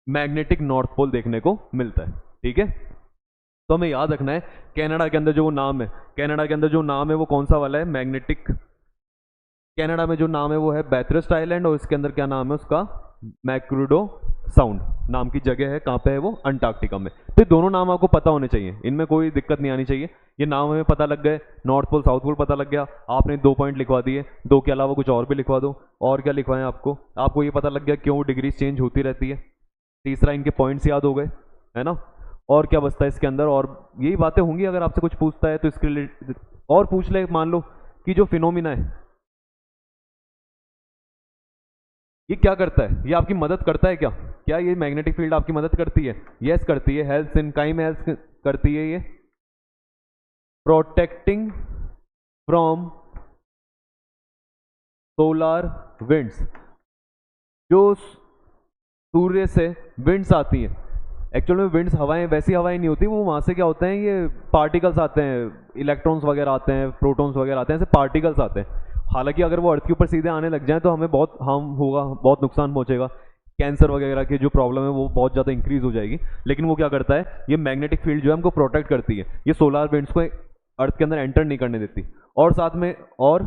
मैग्नेटिक नॉर्थ पोल देखने को मिलता है। ठीक है, तो हमें याद रखना है कनाडा के अंदर जो नाम है, कनाडा के अंदर जो नाम है वो कौन सा वाला है, मैग्नेटिक, कनाडा में जो नाम है वो है बैथुरेस्ट आइलैंड, और इसके अंदर क्या नाम है उसका, मैकरूडो साउंड नाम की जगह है। कहाँ पे है वो, अंटार्कटिका में। तो दोनों नाम आपको पता होने चाहिए, इनमें कोई दिक्कत नहीं आनी चाहिए। ये नाम हमें पता लग गए, नॉर्थ पोल साउथ पोल पता लग गया, आपने 2 पॉइंट लिखवा दिए, 2 के अलावा कुछ और भी लिखवा दो। और क्या लिखवाएं आपको ये पता लग गया क्यों डिग्रीज चेंज होती रहती है। तीसरा इनके पॉइंट्स याद हो गए, है ना। और क्या बचता है इसके अंदर, और यही बातें होंगी। अगर आपसे कुछ पूछता है तो इसके रिलेटेड और पूछ ले, मान लो कि जो फिनोमिना है ये क्या करता है, ये आपकी मदद करता है क्या ये मैग्नेटिक फील्ड आपकी मदद करती है, यस करती है। हेल्थ इन काई में हेल्प करती है ये, प्रोटेक्टिंग फ्रॉम सोलर विंड्स। जो सूर्य से विंड्स आती हैं, एक्चुअल में विंड्स हवाएं, वैसी हवाएं नहीं होती, वो वहां से क्या होते हैं, ये पार्टिकल्स आते हैं, इलेक्ट्रॉन्स वगैरह आते हैं, प्रोटॉन्स वगैरह आते हैं, ऐसे पार्टिकल्स आते हैं। हालांकि अगर वो अर्थ के ऊपर सीधे आने लग जाए तो हमें बहुत हार्म होगा, बहुत नुकसान पहुंचेगा, कैंसर वगैरह की जो प्रॉब्लम है वो बहुत ज़्यादा इंक्रीज हो जाएगी। लेकिन वो क्या करता है, ये मैग्नेटिक फील्ड जो है हमको प्रोटेक्ट करती है, ये सोलर विंड्स को अर्थ के अंदर एंटर नहीं करने देती। और साथ में और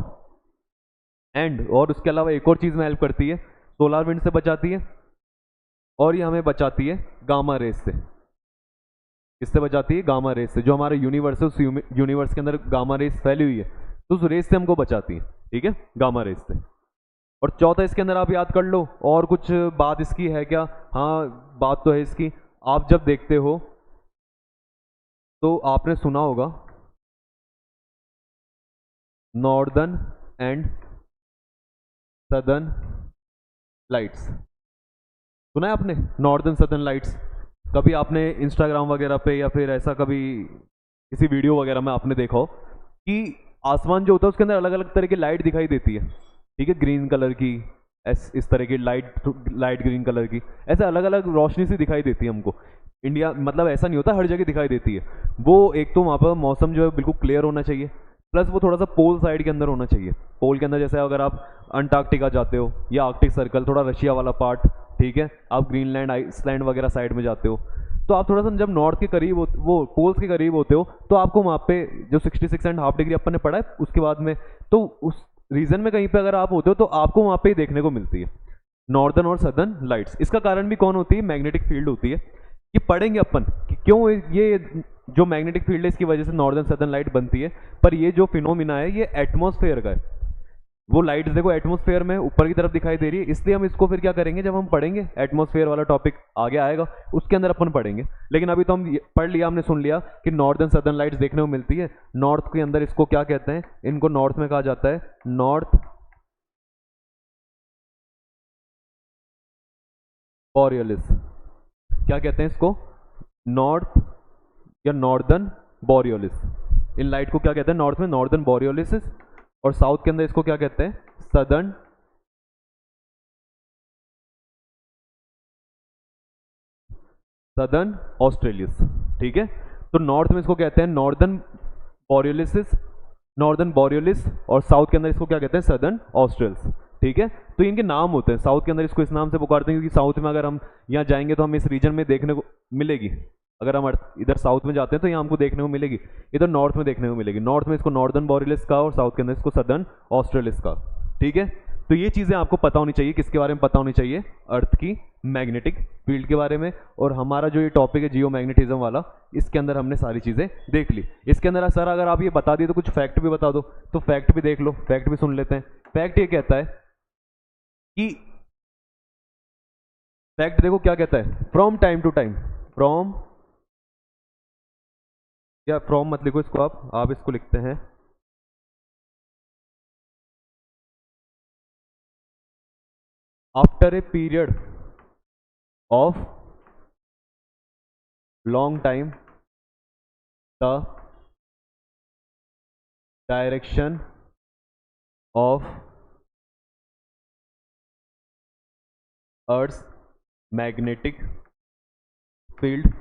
उसके अलावा एक और चीज़ में हेल्प करती है, सोलर विंड से बचाती है, और ये हमें बचाती है गामा रेस से। किससे बचाती है, गामा रेस से। जो हमारा यूनिवर्स है उस यूनिवर्स के अंदर गामा रेस फैली हुई है, तो उस रेस से हमको बचाती है। ठीक है, गामा रेस से। और चौथा इसके अंदर आप याद कर लो, और कुछ बात इसकी है क्या, हाँ बात तो है इसकी। आप जब देखते हो तो आपने सुना होगा नॉर्दर्न एंड सदर्न लाइट्स, सुना है आपने, नॉर्दर्न सदर्न लाइट्स। कभी आपने इंस्टाग्राम वगैरह पे या फिर ऐसा कभी किसी वीडियो वगैरह में आपने देखा हो कि आसमान जो होता है उसके अंदर अलग अलग तरह की लाइट दिखाई देती है। ठीक है, ग्रीन कलर की, इस तरह की लाइट ग्रीन कलर की, ऐसे अलग अलग रोशनी सी दिखाई देती है हमको। इंडिया मतलब ऐसा नहीं होता हर जगह दिखाई देती है। वो एक तो वहाँ पर मौसम जो है बिल्कुल क्लियर होना चाहिए, प्लस वो थोड़ा सा पोल साइड के अंदर होना चाहिए। पोल के अंदर जैसे अगर आप अंटार्कटिका जाते हो या आर्कटिक सर्कल, थोड़ा रशिया वाला पार्ट, ठीक है, आप ग्रीनलैंड आइसलैंड वगैरह साइड में जाते हो, तो आप थोड़ा सा जब नॉर्थ के करीब वो पोल्स के करीब होते हो, तो आपको वहाँ पे जो 66.5 डिग्री अपन ने पढ़ा है उसके बाद में, तो उस रीजन में कहीं पे अगर आप होते हो तो आपको वहाँ पे ही देखने को मिलती है नॉर्दर्न और सदर्न लाइट्स। इसका कारण भी कौन होती है? मैग्नेटिक फील्ड होती है। ये पढ़ेंगे अपन कि क्यों ये जो मैग्नेटिक फील्ड है इसकी वजह से नॉर्दर्न सदर्न लाइट बनती है। पर ये जो फिनोमिना है ये एटमॉस्फेयर का है। वो लाइट देखो एटमॉस्फेयर में ऊपर की तरफ दिखाई दे रही है, इसलिए हम इसको फिर क्या करेंगे, जब हम पढ़ेंगे एटमॉस्फेयर वाला टॉपिक आगे आएगा उसके अंदर अपन पढ़ेंगे। लेकिन अभी तो हम पढ़ लिया, हमने सुन लिया कि नॉर्दर्न सदर्न लाइट्स देखने को मिलती है। नॉर्थ के अंदर इसको क्या कहते हैं? इनको नॉर्थ में कहा जाता है नॉर्थ बॉरियलिस। क्या कहते हैं इसको? नॉर्थ या नॉर्दर्न बॉरियोलिस। इन लाइट को क्या कहते हैं? नॉर्थ में नॉर्दर्न बॉरियोलिस, और साउथ के अंदर इसको क्या कहते हैं? Southern southern australis. ठीक है, तो नॉर्थ में इसको कहते हैं नॉर्दर्न बॉरियोलिस, नॉर्दर्न बॉरियोलिस, और साउथ के अंदर इसको क्या कहते हैं? सदर्न ऑस्ट्रेल्स। ठीक है, तो इनके नाम होते हैं। साउथ के अंदर इसको इस नाम से पुकारते हैं क्योंकि साउथ में अगर हम यहाँ जाएंगे तो हम इस रीजन में देखने को मिलेगी। अगर हम इधर साउथ में जाते हैं तो यहाँ हमको देखने को मिलेगी, इधर नॉर्थ में देखने को मिलेगी। नॉर्थ में इसको नॉर्दर्न बॉरियलिस का और साउथ के अंदर इसको सदर्न ऑस्ट्रेलिस का। ठीक है, तो ये चीज़ें आपको पता होनी चाहिए। किसके बारे में पता होनी चाहिए? अर्थ की मैग्नेटिक फील्ड के बारे में। और हमारा जो ये टॉपिक है जियो मैग्नेटिज्म वाला, इसके अंदर हमने सारी चीज़ें देख ली। इसके अंदर सर अगर आप ये बता दिए तो कुछ फैक्ट भी बता दो, तो फैक्ट भी देख लो, फैक्ट भी सुन लेते हैं। फैक्ट ये कहता है कि फैक्ट देखो क्या कहता है, from time to time, from या फ्रॉम मत लिखो इसको, आप इसको लिखते हैं after a period of long time the direction of earth magnetic field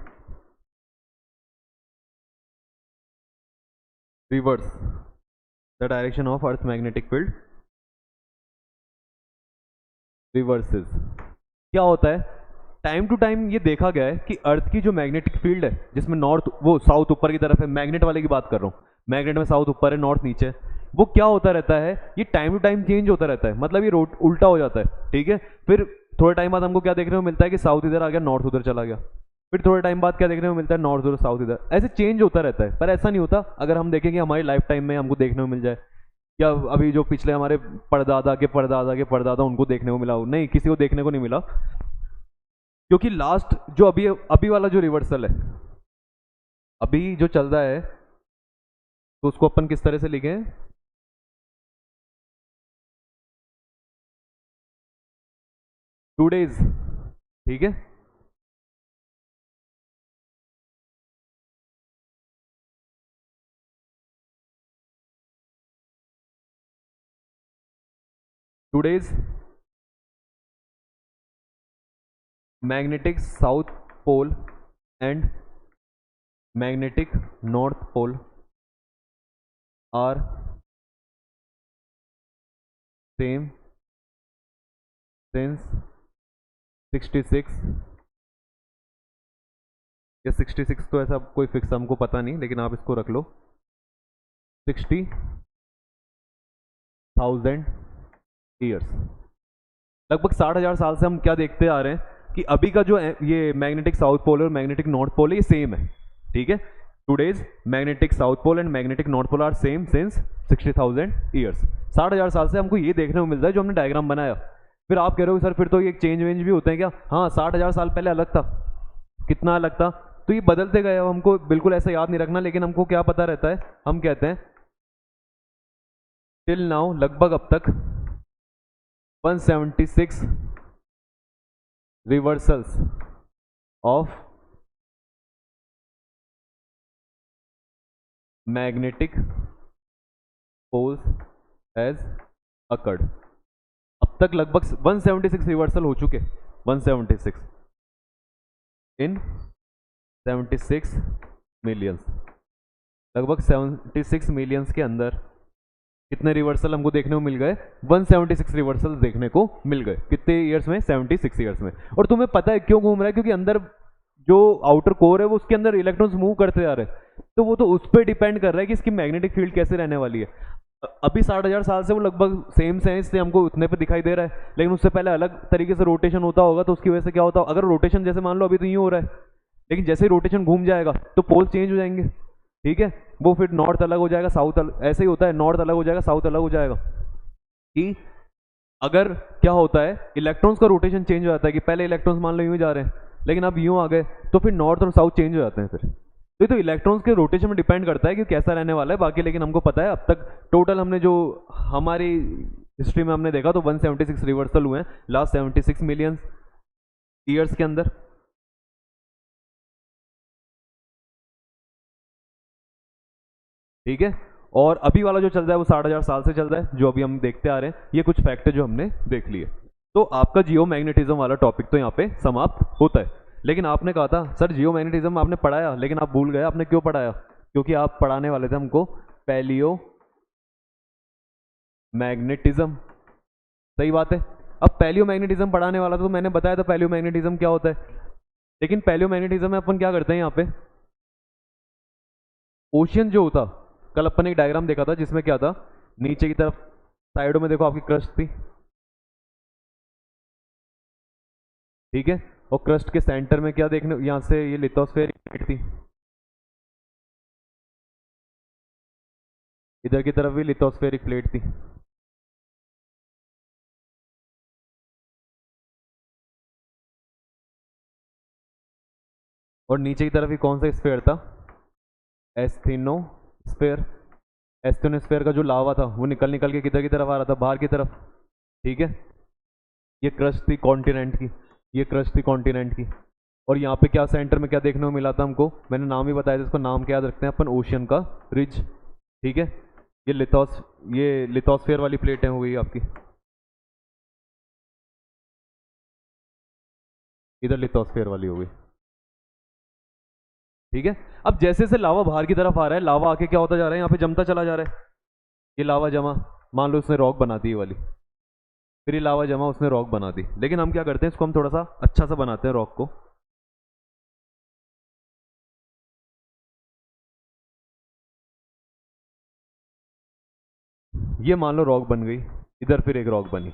reverse the direction of earth magnetic field reverses. क्या होता है? टाइम टू टाइम ये देखा गया है कि अर्थ की जो मैग्नेटिक फील्ड है, जिसमें नॉर्थ वो साउथ ऊपर की तरफ है, मैग्नेट वाले की बात कर रहा हूँ, मैग्नेट में साउथ ऊपर है नॉर्थ नीचे है, वो क्या होता रहता है, ये टाइम टू टाइम चेंज होता रहता है। मतलब ये उल्टा हो जाता है। ठीक है, फिर थोड़े टाइम बाद हमको क्या देखने को मिलता है कि साउथ इधर आ गया, नॉर्थ उधर चला गया। फिर थोड़े टाइम बाद क्या देखने को मिलता है? नॉर्थ उधर, साउथ इधर, ऐसे चेंज होता रहता है। पर ऐसा नहीं होता अगर हम देखें कि हमारी लाइफ टाइम में हमको देखने को मिल जाए, या अभी जो पिछले हमारे परदादा के परदादा के परदादा उनको देखने को मिला हो, नहीं, किसी को देखने को नहीं मिला। क्योंकि लास्ट जो अभी अभी वाला जो रिवर्सल है, अभी जो चल रहा है, तो उसको अपन किस तरह से लिखें? टूडेज। ठीक है, today's magnetic south pole and magnetic north pole are same since 66 या 66 तो ऐसा कोई फिक्स हमको पता नहीं, लेकिन आप इसको रख लो 60,000 ईयर्स। लगभग 60,000 साल से हम क्या देखते आ रहे हैं कि अभी का जो ये मैग्नेटिक साउथ पोल और मैग्नेटिक नॉर्थ पोल है ये सेम है। ठीक है, today's magnetic south pole and magnetic north pole are same since 60,000 years. 60,000 साल से हमको ये देखने को मिलता है जो हमने डायग्राम बनाया। फिर आप कह रहे हो सर फिर तो ये चेंज वेंज भी होते हैं क्या? हाँ, 60,000 साल पहले अलग था। कितना अलग था? तो ये बदलते गए। अब हमको बिल्कुल ऐसा याद नहीं रखना, लेकिन हमको क्या पता रहता है, हम कहते हैं टिल नाउ, लगभग अब तक 176 reversals of magnetic poles as occurred. अब तक लगभग 176 रिवर्सल हो चुके, 176 इन 76 मिलियंस, लगभग 76 मिलियंस के अंदर कितने रिवर्सल हमको देखने को मिल गए? 176 रिवर्सल देखने को मिल गए। कितने ईयर्स में? 76 ईयर्स में। और तुम्हें पता है क्यों घूम रहा है? क्योंकि अंदर जो आउटर कोर है वो उसके अंदर इलेक्ट्रॉन्स मूव करते जा रहे हैं, तो वो तो उस पर डिपेंड कर रहा है कि इसकी मैग्नेटिक फील्ड कैसे रहने वाली है। अभी 60,000 साल से वो लगभग सेम से है, इसलिए हमको उतने पे दिखाई दे रहा है, लेकिन उससे पहले अलग तरीके से रोटेशन होता होगा, तो उसकी वजह से क्या होता होगा? अगर रोटेशन जैसे मान लो अभी तो यूँ हो रहा है, लेकिन जैसे ही रोटेशन घूम जाएगा तो पोल चेंज हो जाएंगे, ठीक है? वो फिर नॉर्थ अलग हो जाएगा, साउथ ऐसे ही होता है, नॉर्थ अलग हो जाएगा, साउथ अलग हो जाएगा। कि अगर क्या होता है, इलेक्ट्रॉन्स का रोटेशन चेंज हो जाता है कि पहले इलेक्ट्रॉन्स मान लो यूँ जा रहे हैं, लेकिन अब यूँ आ गए, तो फिर नॉर्थ और साउथ चेंज हो जाते हैं फिर। तो ये तो इलेक्ट्रॉन्स के रोटेशन में डिपेंड करता है कि कैसा रहने वाला है बाकी। लेकिन हमको पता है अब तक टोटल हमने जो हमारी हिस्ट्री में हमने देखा तो 176 रिवर्सल हुए हैं लास्ट 76 मिलियन ईयर्स के अंदर। ठीक है, और अभी वाला जो चल रहा है वो 60,000 साल से चल रहा है, जो अभी हम देखते आ रहे हैं। ये कुछ फैक्ट है जो हमने देख लिए। तो आपका जियो मैग्नेटिज्म वाला टॉपिक तो यहाँ पे समाप्त होता है। लेकिन आपने कहा था सर जियो मैग्नेटिज्म आपने पढ़ाया, लेकिन आप भूल गए। आपने क्यों पढ़ाया? क्योंकि आप पढ़ाने वाले थे हमको पैलियो मैग्नेटिज्म। सही बात है। अब पैलियो मैग्नेटिज्म पढ़ाने वाला था तो मैंने बताया था पैलियो मैग्नेटिज्म क्या होता है। लेकिन पैलियो मैग्नेटिज्म में अपन क्या करते हैं यहाँ पे, ओशियन जो होता, कल अपन ने एक डायग्राम देखा था जिसमें क्या था, नीचे की तरफ साइडों में देखो आपकी क्रस्ट थी, ठीक है, और क्रस्ट के सेंटर में क्या देखने, यहां से ये लिथोस्फेरिक प्लेट थी, इधर की तरफ भी लिथोस्फेरिक प्लेट थी। और नीचे की तरफ ही कौन सा स्फीयर था? एस्थेनोस्फीयर। एस्थेनोस्फीयर का जो लावा था वो निकल निकल के किधर की तरफ आ रहा था? बाहर की तरफ, ठीक है। ये क्रस्ट थी कॉन्टिनेंट की, ये क्रस्ट थी कॉन्टिनेंट की। और यहाँ पे क्या सेंटर में क्या देखने को मिला था हमको? मैंने नाम ही बताया था, इसको नाम क्या याद रखते हैं अपन? ओशियन का रिज, ठीक है। ये लिथोस्फीयर वाली प्लेट है हो गई आपकी, इधर लिथोस्फीयर वाली हो गई, ठीक है। अब जैसे से लावा बाहर की तरफ आ रहा है, लावा आके क्या होता जा रहा है, यहाँ पे जमता चला जा रहा है। ये लावा जमा, मान लो उसने रॉक बना दी ये वाली, फिर ये लावा जमा, उसने रॉक बना दी। लेकिन हम क्या करते हैं, इसको हम थोड़ा सा अच्छा सा बनाते हैं रॉक को। ये मान लो रॉक बन गई, इधर फिर एक रॉक बनी।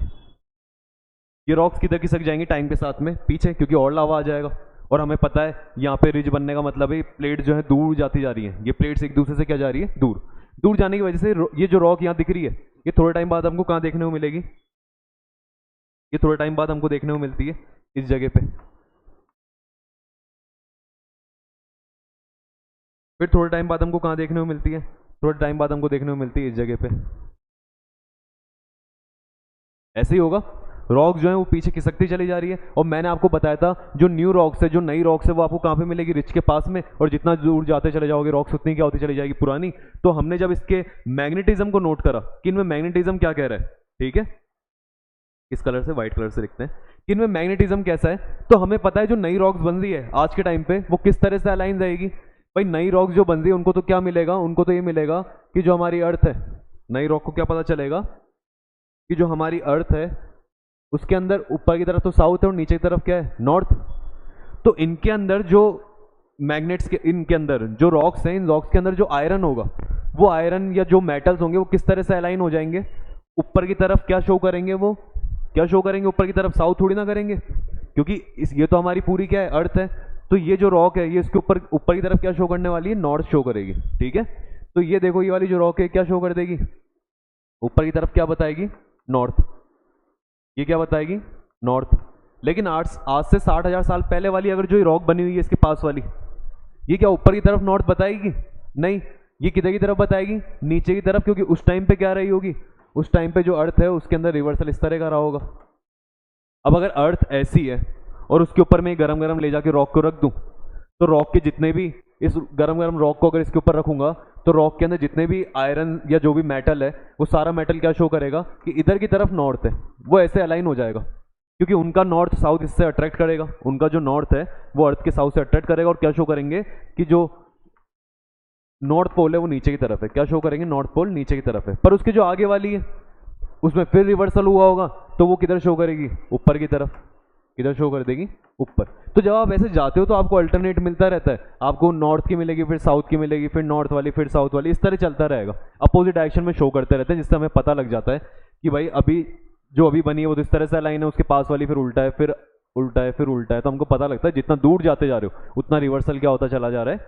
ये रॉक्स किधर खिसक जाएंगी टाइम के साथ में? पीछे, क्योंकि और लावा आ जाएगा। और हमें पता है यहाँ पे रिज बनने का मतलब है प्लेट जो है दूर जाती जा रही है। ये प्लेट्स एक दूसरे से क्या जा रही है? दूर। दूर जाने की वजह से ये जो रॉक यहाँ दिख रही है, ये थोड़े टाइम बाद हमको कहाँ देखने को मिलेगी? ये थोड़े टाइम बाद हमको देखने को मिलती है इस जगह पे, फिर थोड़े टाइम बाद हमको कहाँ देखने को मिलती है? थोड़े टाइम बाद हमको देखने को मिलती है इस जगह पे। ऐसे ही होगा, रॉक जो है वो पीछे खिसकती चली जा रही है। और मैंने आपको बताया था जो न्यू रॉक्स है, जो नई रॉक्स है, वो आपको कहाँ पे मिलेगी? रिच के पास में। और जितना दूर जाते चले जाओगे रॉक्स उतनी क्या होती चली जाएगी? पुरानी। तो हमने जब इसके मैग्नेटिज्म को नोट करा कि इनमें मैग्नेटिज्म क्या कह रहा है, ठीक है, इस कलर से, व्हाइट कलर से लिखते हैं कि इनमें मैग्नेटिज्म कैसा है, तो हमें पता है जो नई रॉक्स बन रही है आज के टाइम पे वो किस तरह से अलाइन रहेगी। भाई नई रॉक्स जो बन रही है उनको तो क्या मिलेगा? उनको तो ये मिलेगा कि जो हमारी अर्थ है, नई रॉक को क्या पता चलेगा कि जो हमारी अर्थ है उसके अंदर ऊपर की तरफ तो साउथ है और नीचे की तरफ क्या है? नॉर्थ। तो इनके अंदर जो मैग्नेट्स के, इनके अंदर जो रॉक्स हैं, इन रॉक्स के अंदर जो आयरन होगा, वो आयरन या जो मेटल्स होंगे वो किस तरह से अलाइन हो जाएंगे? ऊपर की तरफ क्या शो करेंगे? वो क्या शो करेंगे ऊपर की तरफ? साउथ थोड़ी ना करेंगे, क्योंकि ये तो हमारी पूरी क्या है? अर्थ है। तो ये जो रॉक है ये इसके ऊपर ऊपर की तरफ क्या शो करने वाली है? नॉर्थ शो करेगी, ठीक है। तो ये देखो ये वाली जो रॉक है क्या शो कर देगी? ऊपर की तरफ क्या बताएगी? नॉर्थ। ये क्या बताएगी? नॉर्थ। लेकिन आज से 60,000 साल पहले वाली अगर जो ये रॉक बनी हुई है इसके पास वाली, ये क्या ऊपर की तरफ नॉर्थ बताएगी? नहीं, ये किधर की तरफ बताएगी? नीचे की तरफ, क्योंकि उस टाइम पे क्या रही होगी? उस टाइम पे जो अर्थ है उसके अंदर रिवर्सल इस तरह का रहा होगा। अब अगर अर्थ ऐसी है और उसके ऊपर मैं गरम गरम ले जाके रॉक को रख दूं, तो रॉक के जितने भी, इस गरम गरम रॉक को अगर इसके ऊपर रखूंगा तो रॉक के अंदर जितने भी आयरन या जो भी मेटल है वो सारा मेटल क्या शो करेगा कि इधर की तरफ नॉर्थ है, वो ऐसे अलाइन हो जाएगा। क्योंकि उनका नॉर्थ साउथ इससे अट्रैक्ट करेगा, उनका जो नॉर्थ है वो अर्थ के साउथ से अट्रैक्ट करेगा और क्या शो करेंगे कि जो नॉर्थ पोल है वो नीचे की तरफ है, क्या शो करेंगे नॉर्थ पोल नीचे की तरफ है। पर उसकी जो आगे वाली है उसमें फिर रिवर्सल हुआ होगा तो वो किधर शो करेगी, ऊपर की तरफ, किधर शो कर देगी ऊपर। तो जब आप ऐसे जाते हो तो आपको अल्टरनेट मिलता रहता है, आपको नॉर्थ की मिलेगी फिर साउथ की मिलेगी फिर नॉर्थ वाली फिर साउथ वाली, इस तरह चलता रहेगा, अपोजिट डायरेक्शन में शो करते रहते हैं, जिससे हमें पता लग जाता है कि भाई अभी जो अभी बनी है वो तो इस तरह से लाइन है, उसके पास वाली फिर उल्टा है फिर उल्टा है फिर उल्टा है। तो हमको पता लगता है जितना दूर जाते जा रहे हो उतना रिवर्सल क्या होता चला जा रहा है,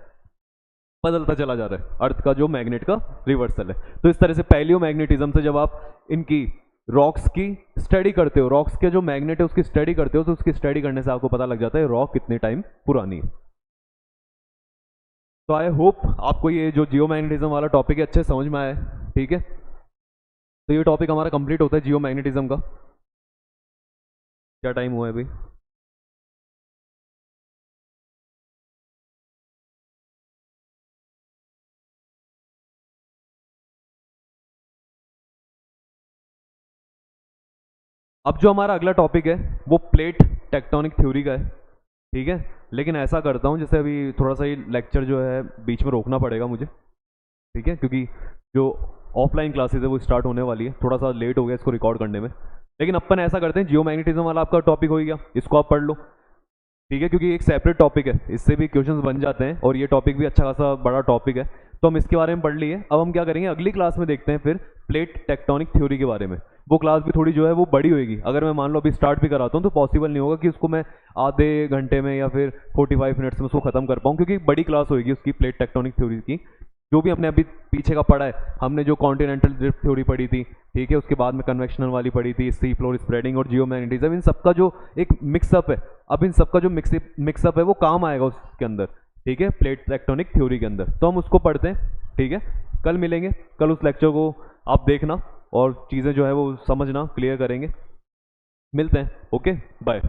बदलता चला जा रहा है, अर्थ का जो मैग्नेट का रिवर्सल है। तो इस तरह से पैलियो मैग्नेटिज्म से जब आप इनकी रॉक्स की स्टडी करते हो, रॉक्स के जो मैग्नेट है उसकी स्टडी करते हो, तो उसकी स्टडी करने से आपको पता लग जाता है रॉक कितने टाइम पुरानी है। तो आई होप आपको ये जो जियो मैग्नेटिज्म वाला टॉपिक है अच्छे समझ में आया है, ठीक है। तो ये टॉपिक हमारा कंप्लीट होता है जियो मैग्नेटिज्म का। क्या टाइम हुआ है अभी? अब जो हमारा अगला टॉपिक है वो प्लेट टेक्टोनिक थ्योरी का है, ठीक है। लेकिन ऐसा करता हूँ जैसे अभी थोड़ा सा ही लेक्चर जो है बीच में रोकना पड़ेगा मुझे, ठीक है, क्योंकि जो ऑफलाइन क्लासेस है वो स्टार्ट होने वाली है, थोड़ा सा लेट हो गया इसको रिकॉर्ड करने में। लेकिन अपन ऐसा करते हैं, जियो मैग्नेटिज्म वाला आपका टॉपिक हो गया, इसको आप पढ़ लो, ठीक है, क्योंकि एक सेपरेट टॉपिक है, इससे भी क्वेश्चंस बन जाते हैं और ये टॉपिक भी अच्छा खासा बड़ा टॉपिक है, तो हम इसके बारे में पढ़ लिए। अब हम क्या करेंगे, अगली क्लास में देखते हैं फिर प्लेट टेक्टोनिक थ्योरी के बारे में। वो क्लास भी थोड़ी जो है वो बड़ी होगी, अगर मैं मान लो अभी स्टार्ट भी कराता हूँ तो पॉसिबल नहीं होगा कि उसको मैं आधे घंटे में या फिर 45 मिनट्स में उसको खत्म कर पाऊँ, क्योंकि बड़ी क्लास होगी उसकी प्लेट टेक्टोनिक थ्योरी की। जो भी हमने अभी पीछे का पढ़ा है, हमने जो कॉन्टिनेंटल ड्रिफ्ट थ्योरी पढ़ी थी, ठीक है, उसके बाद में कन्वेक्शनल वाली पढ़ी थी, सी फ्लोर स्प्रेडिंग और जियो मैग्नेटिज्म, इन सबका जो एक मिक्सअप है, अब इन सबका जो मिक्सअप है वो काम आएगा उसके अंदर, ठीक है, प्लेट टेक्टोनिक थ्योरी के अंदर। तो हम उसको पढ़ते हैं, ठीक है। कल मिलेंगे, कल उस लेक्चर को आप देखना और चीज़ें जो है वो समझना, क्लियर करेंगे। मिलते हैं, ओके, बाय।